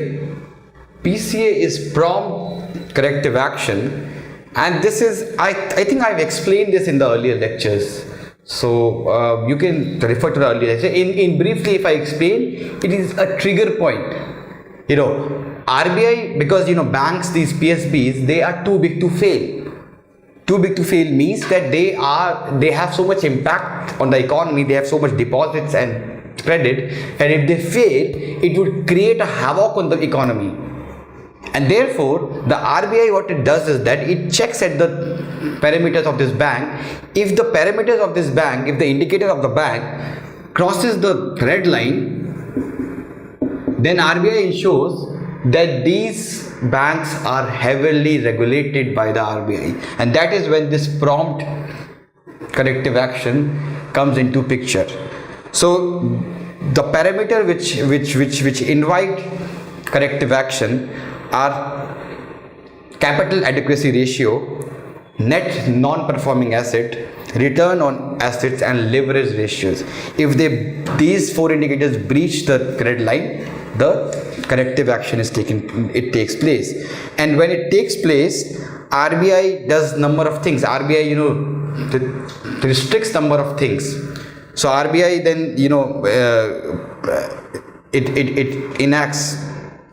PCA is prompt corrective action, and this is, I think I've explained this in the earlier lectures. So, you can refer to the earlier lecture. In briefly, if I explain, it is a trigger point. RBI, because banks, these PSBs, they are too big to fail. Too big to fail means that they have so much impact on the economy, they have so much deposits and credit, and if they fail, it would create a havoc on the economy. And therefore, the RBI, what it does is that it checks at the parameters of this bank. If the parameters of this bank, if the indicator of the bank crosses the red line, then RBI ensures that these banks are heavily regulated by the RBI, and that is when this prompt corrective action comes into picture. So the parameter which invite corrective action are capital adequacy ratio, net non-performing asset, return on assets, and leverage ratios. If these four indicators breach the red line, the corrective action is taken, it takes place. And when it takes place, RBI does number of things. RBI restricts number of things. So RBI then it enacts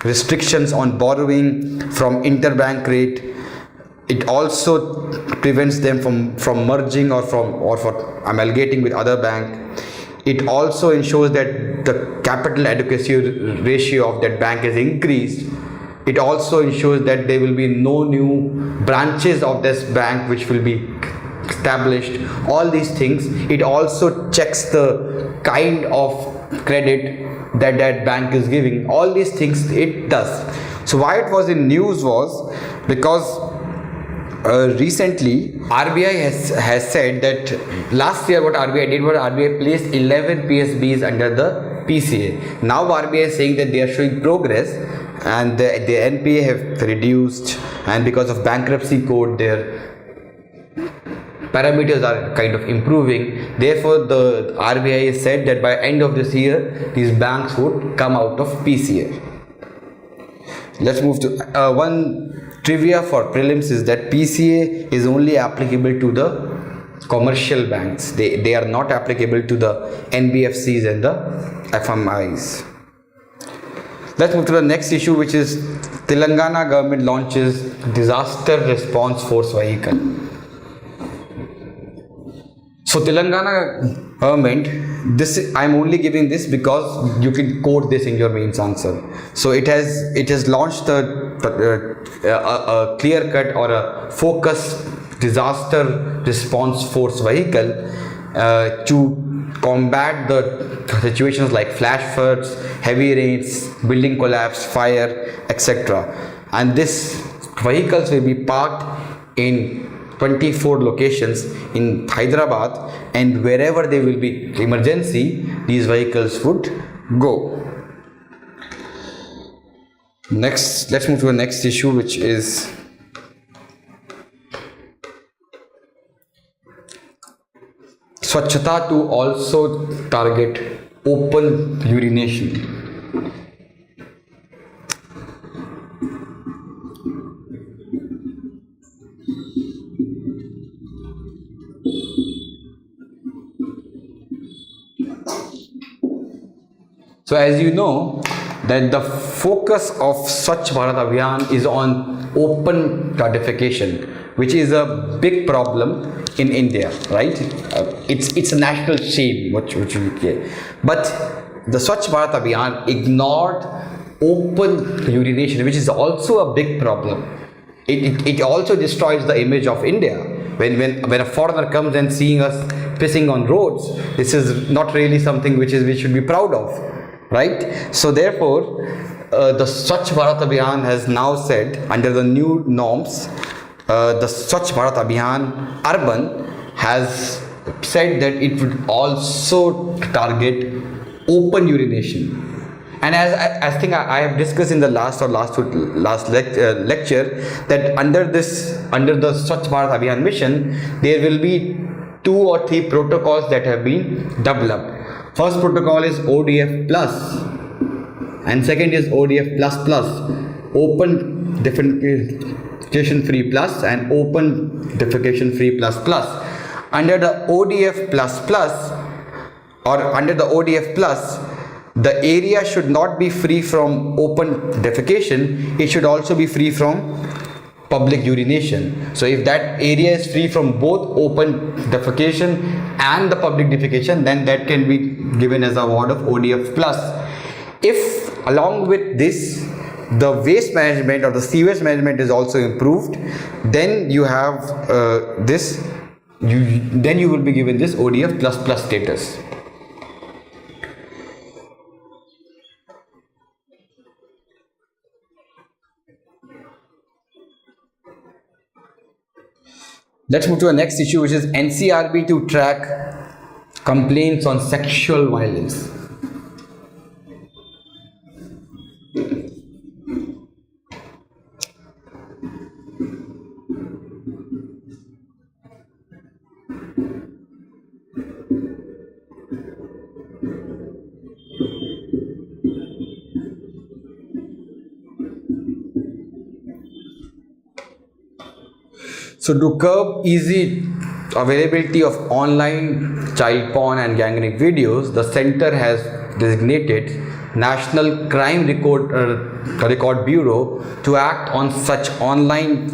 restrictions on borrowing from interbank rate. It also prevents them from merging or for amalgamating with other bank. It also ensures that the capital adequacy ratio of that bank is increased. It also ensures that there will be no new branches of this bank which will be established. All these things. It also checks the kind of credit that bank is giving. All these things it does. So why it was in news was because recently RBI has said that last year what RBI did was RBI placed 11 PSBs under the PCA. Now RBI is saying that they are showing progress and the NPA have reduced, and because of bankruptcy code their parameters are kind of improving. Therefore the RBI has said that by end of this year these banks would come out of PCA. Let's move to one trivia for prelims is that PCA is only applicable to the commercial banks. They are not applicable to the NBFCs and the FMIs. Let's move to the next issue, which is Telangana government launches disaster response force vehicle. So Telangana government, this I'm only giving this because you can quote this in your mains answer. So it has launched a clear cut or a focused disaster response force vehicle to combat the situations like flash floods, heavy rains, building collapse, fire, etc. And these vehicles will be parked in 24 locations in Hyderabad, and wherever there will be emergency, these vehicles would go. Next, let's move to the next issue, which is Swachhata to also target open urination. So as you know that the focus of Swachh Bharat Abhiyan is on open gratification, which is a big problem in India, right? It's a national shame, which we get. But the Swachh Bharat Abhiyan ignored open urination, which is also a big problem. It also destroys the image of India. When a foreigner comes and seeing us pissing on roads, this is not really something which we should be proud of, right? So therefore, the Swachh Bharat Abhiyan has now said, under the new norms, the Swachh Bharat Abhiyan Urban has said that it would also target open urination. And as I think I have discussed in the last lecture, that under the Swachh Bharat Abhiyan mission, there will be 2 or 3 protocols that have been developed. First protocol is ODF plus, and second is ODF plus plus, open defecation free plus and open defecation free plus plus. Under the ODF plus plus, or under the ODF plus, the area should not be free from open defecation, it should also be free from public urination. So if that area is free from both open defecation and the public defecation, then that can be given as a award of ODF plus. If along with this the waste management or the sewage management is also improved, then you have then you will be given this ODF plus plus status. Let's move to the next issue, which is NCRB to track complaints on sexual violence. So to curb easy availability of online child porn and gang rape videos, the center has designated National Crime Record Bureau to act on such online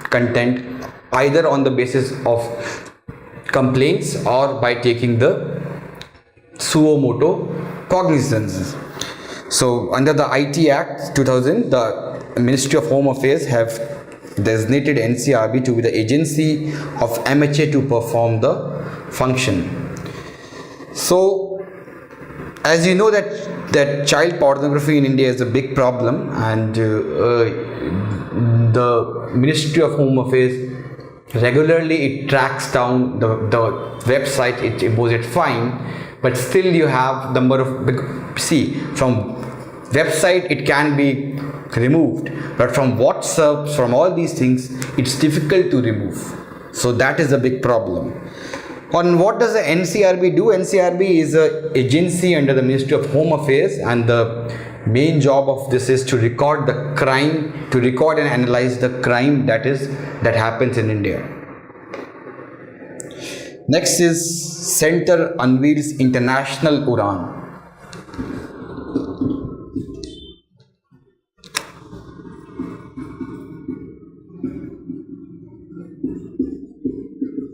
content either on the basis of complaints or by taking the suo motu cognizance. So under the IT Act 2000, the Ministry of Home Affairs have designated NCRB to be the agency of MHA to perform the function. So as you know that child pornography in India is a big problem, and the Ministry of Home Affairs regularly it tracks down the website, it imposes fine, but still you have number of, see, from website it can be removed, but from WhatsApp, from all these things, it's difficult to remove. So that is a big problem. On what does the NCRB do? NCRB is an agency under the Ministry of Home Affairs, and the main job of this is to record the crime, to record and analyze the crime that happens in India. Next is Center unveils International Uran.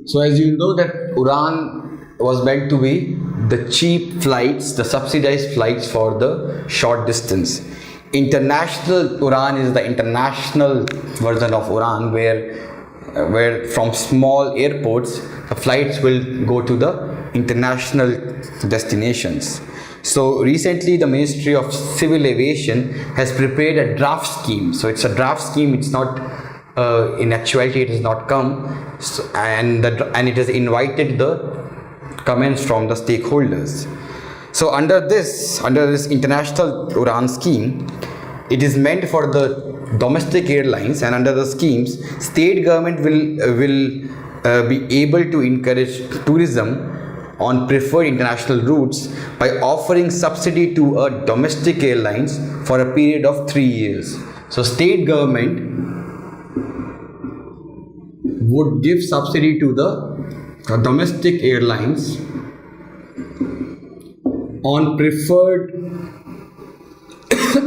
So as you know that Uran was meant to be the cheap flights, the subsidized flights for the short distance. International Uran is the international version of Uran, where from small airports the flights will go to the international destinations. So recently the Ministry of Civil Aviation has prepared a draft scheme. So it's a draft scheme, it's not in actuality it has not come, so, and it has invited the comments from the stakeholders. So under this international Uran scheme, it is meant for the domestic airlines, and under the schemes state government will be able to encourage tourism on preferred international routes by offering subsidy to a domestic airlines for a period of 3 years. So state government would give subsidy to the domestic airlines on preferred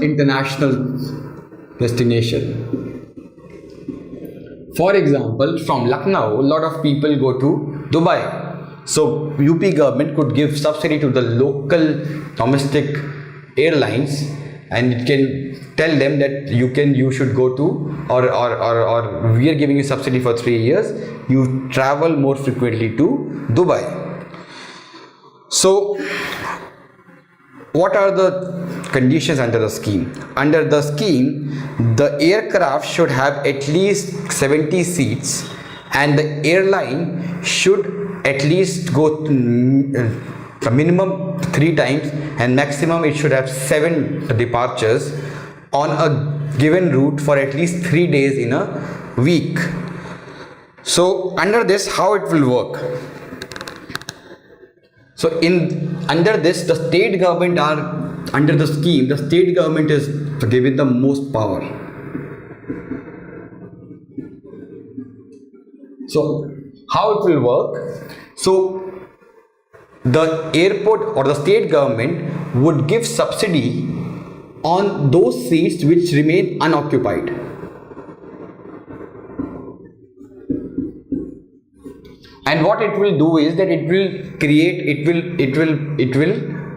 international destination For example, from Lucknow, a lot of people go to Dubai. So UP government could give subsidy to the local domestic airlines, and it can tell them that you should go to, or we are giving you subsidy for 3 years. You travel more frequently to Dubai. So what are the conditions under the scheme? Under the scheme, the aircraft should have at least 70 seats, and the airline should at least go a minimum 3 times, and maximum it should have 7 departures on a given route for at least 3 days in a week. So under this, how it will work? So under this, the state government are under the scheme. The state government is given the most power. So how it will work? So the airport or the state government would give subsidy on those seats which remain unoccupied. And what it will do is that it will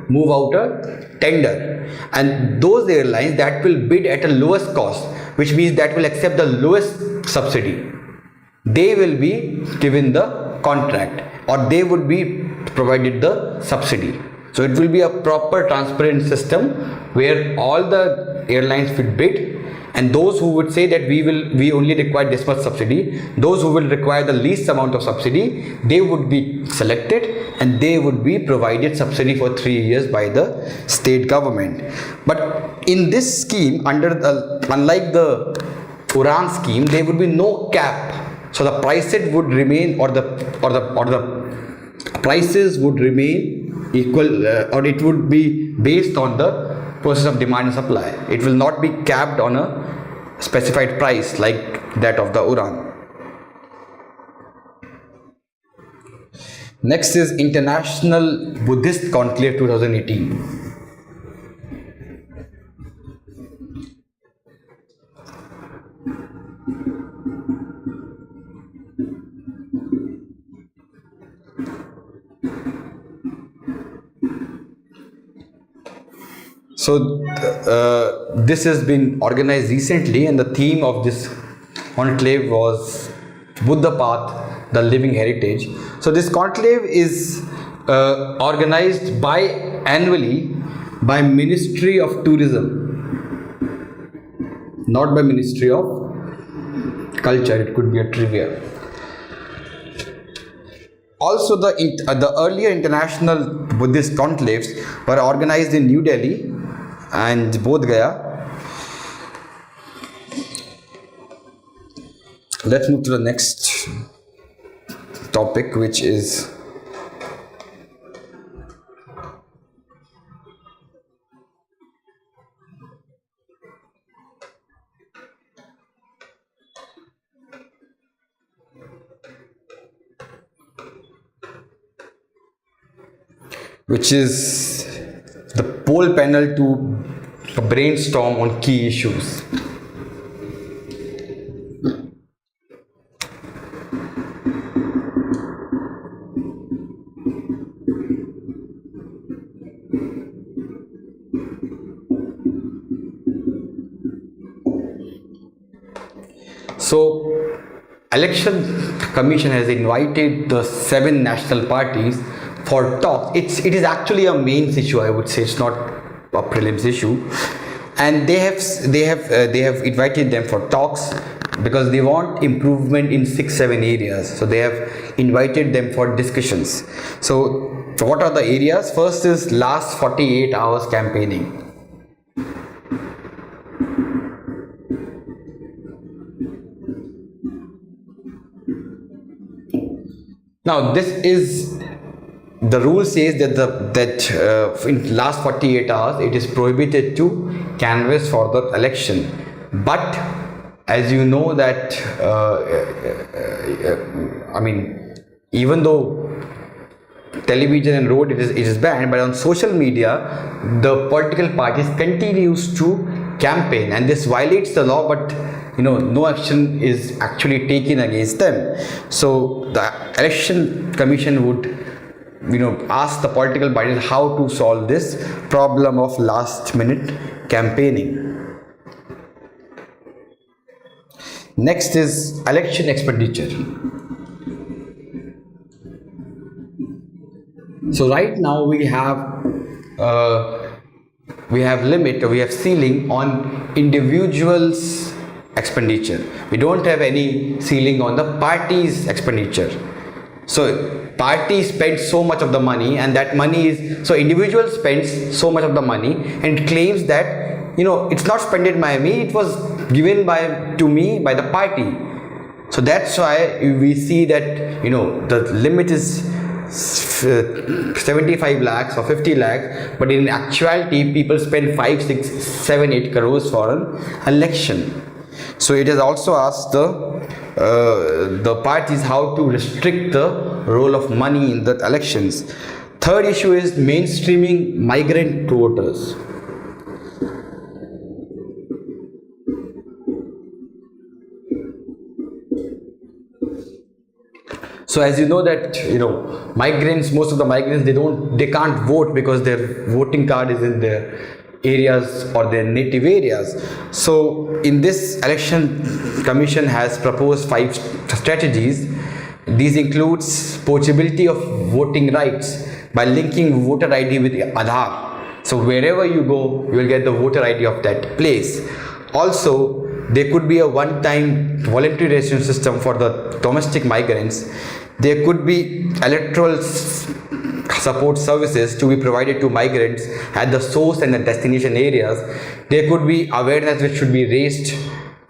move out a tender, and those airlines that will bid at a lowest cost, which means that will accept the lowest subsidy, they will be given the contract, or they would be provided the subsidy. So it will be a proper transparent system where all the airlines will bid, and those who would say that we only require this much subsidy, those who will require the least amount of subsidy, they would be selected and they would be provided subsidy for 3 years by the state government. But in this scheme, unlike the Uran scheme, there would be no cap. So the prices would remain, or the prices would remain equal, or it would be based on the process of demand and supply. It will not be capped on a specified price like that of the Uran. Next is International Buddhist Conclave 2018. So this has been organized recently, and the theme of this conclave was Buddha Path, the Living Heritage. So this conclave is organized annually by Ministry of Tourism, not by Ministry of Culture. It could be a trivia. Also, the earlier international Buddhist conclaves were organized in New Delhi and Bodh Gaya. Let's move to the next topic, which is the poll panel to brainstorm on key issues. So, Election Commission has invited the 7 national parties for talks. It is actually a mains issue, I would say. It's not a prelims issue, and they have invited them for talks because they want improvement in 6-7 areas. So they have invited them for discussions. So what are the areas? First is last 48 hours campaigning. Now this is, the rule says that in last 48 hours it is prohibited to canvass for the election. But as you know that I mean, even though television and road it is banned, but on social media the political parties continues to campaign, and this violates the law. But no action is actually taken against them. So the election commission would ask the political parties how to solve this problem of last minute campaigning. Next is election expenditure. So right now we have limit, we have ceiling on individuals expenditure. We don't have any ceiling on the party's expenditure. So party spends so much of the money, and that money is, so individual spends so much of the money and claims that it's not spent by me, it was given to me by the party. So that's why we see that the limit is 75 lakhs or 50 lakhs, but in actuality people spend 5, 6, 7, 8 crores for an election. So it has also asked the parties how to restrict the role of money in the elections. Third issue is mainstreaming migrant voters. So as you know that migrants, most of the migrants, they can't vote because their voting card is in their areas or their native areas. So in this election commission has proposed 5 strategies. These includes portability of voting rights by linking voter ID with Aadhaar. So wherever you go, you will get the voter ID of that place. Also, there could be a one-time voluntary registration system for the domestic migrants. There could be electoral support services to be provided to migrants at the source and the destination areas. There could be awareness which should be raised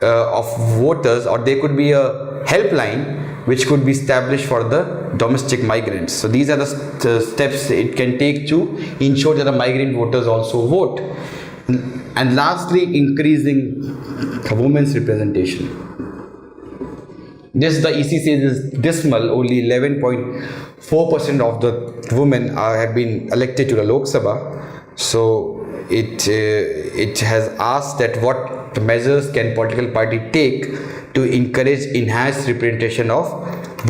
of voters, or there could be a helpline which could be established for the domestic migrants. So these are the steps it can take to ensure that the migrant voters also vote. And lastly, increasing women's representation. This, the EC says, is dismal. Only 11.4% of the women have been elected to the Lok Sabha. So it has asked that what measures can political party take to encourage enhanced representation of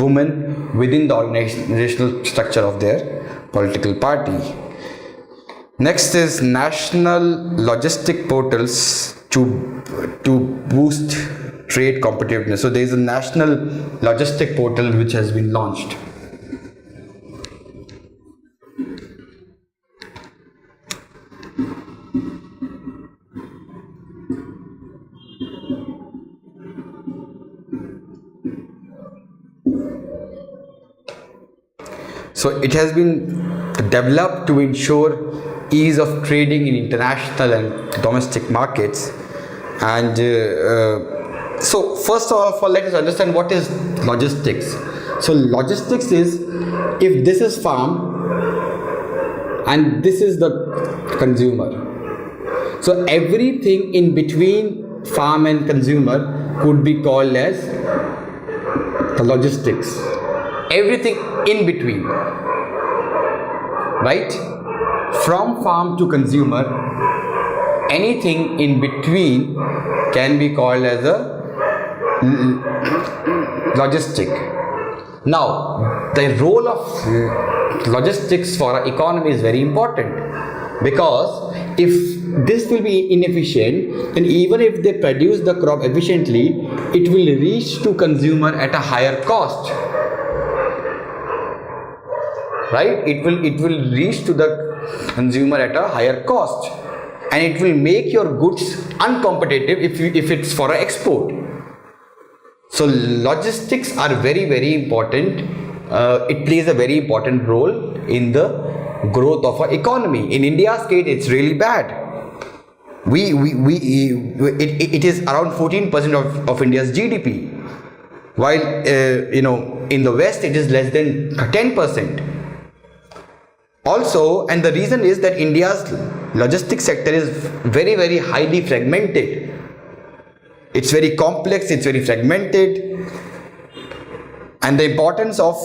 women within the organizational structure of their political party. Next is national logistic portals to boost trade competitiveness. So there is a national logistic portal which has been launched. So it has been developed to ensure ease of trading in international and domestic markets. And so first of all, let us understand what is logistics. So logistics is, if this is farm and this is the consumer, so everything in between farm and consumer could be called as the logistics. Everything in between, right? From farm to consumer, anything in between can be called as a logistic. Now, the role of logistics for our economy is very important, because if this will be inefficient, then even if they produce the crop efficiently, it will reach to consumer at a higher cost. Right? It will reach to the consumer at a higher cost, and it will make your goods uncompetitive if it's for an export. So logistics are very, very important. It plays a very important role in the growth of our economy. In India's case, it's really bad. It is around 14% of India's GDP, while in the West it is less than 10%. Also, and the reason is that India's logistics sector is very, very highly fragmented. It's very complex, it's very fragmented, and the importance of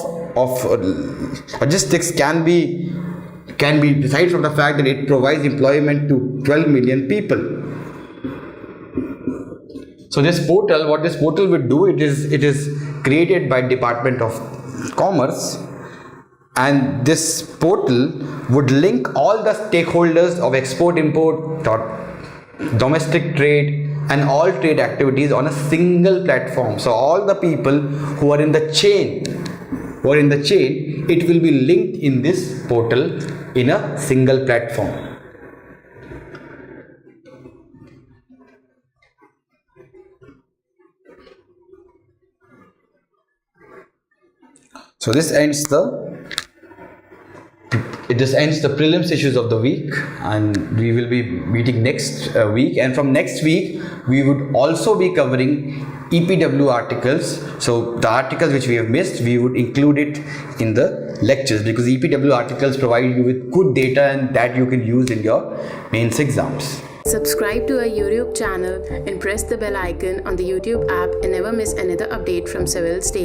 logistics can be decided from the fact that it provides employment to 12 million people. So this portal, what this portal would do, it is created by Department of Commerce, and this portal would link all the stakeholders of export, import, domestic trade and all trade activities on a single platform. So all the people who are in the chain, it will be linked in this portal in a single platform. So this ends the prelims issues of the week, and we will be meeting next week, and from next week we would also be covering EPW articles. So the articles which we have missed, we would include it in the lectures, because EPW articles provide you with good data and that you can use in your mains exams. Subscribe to our YouTube channel and press the bell icon on the YouTube app and never miss another update from Civil State.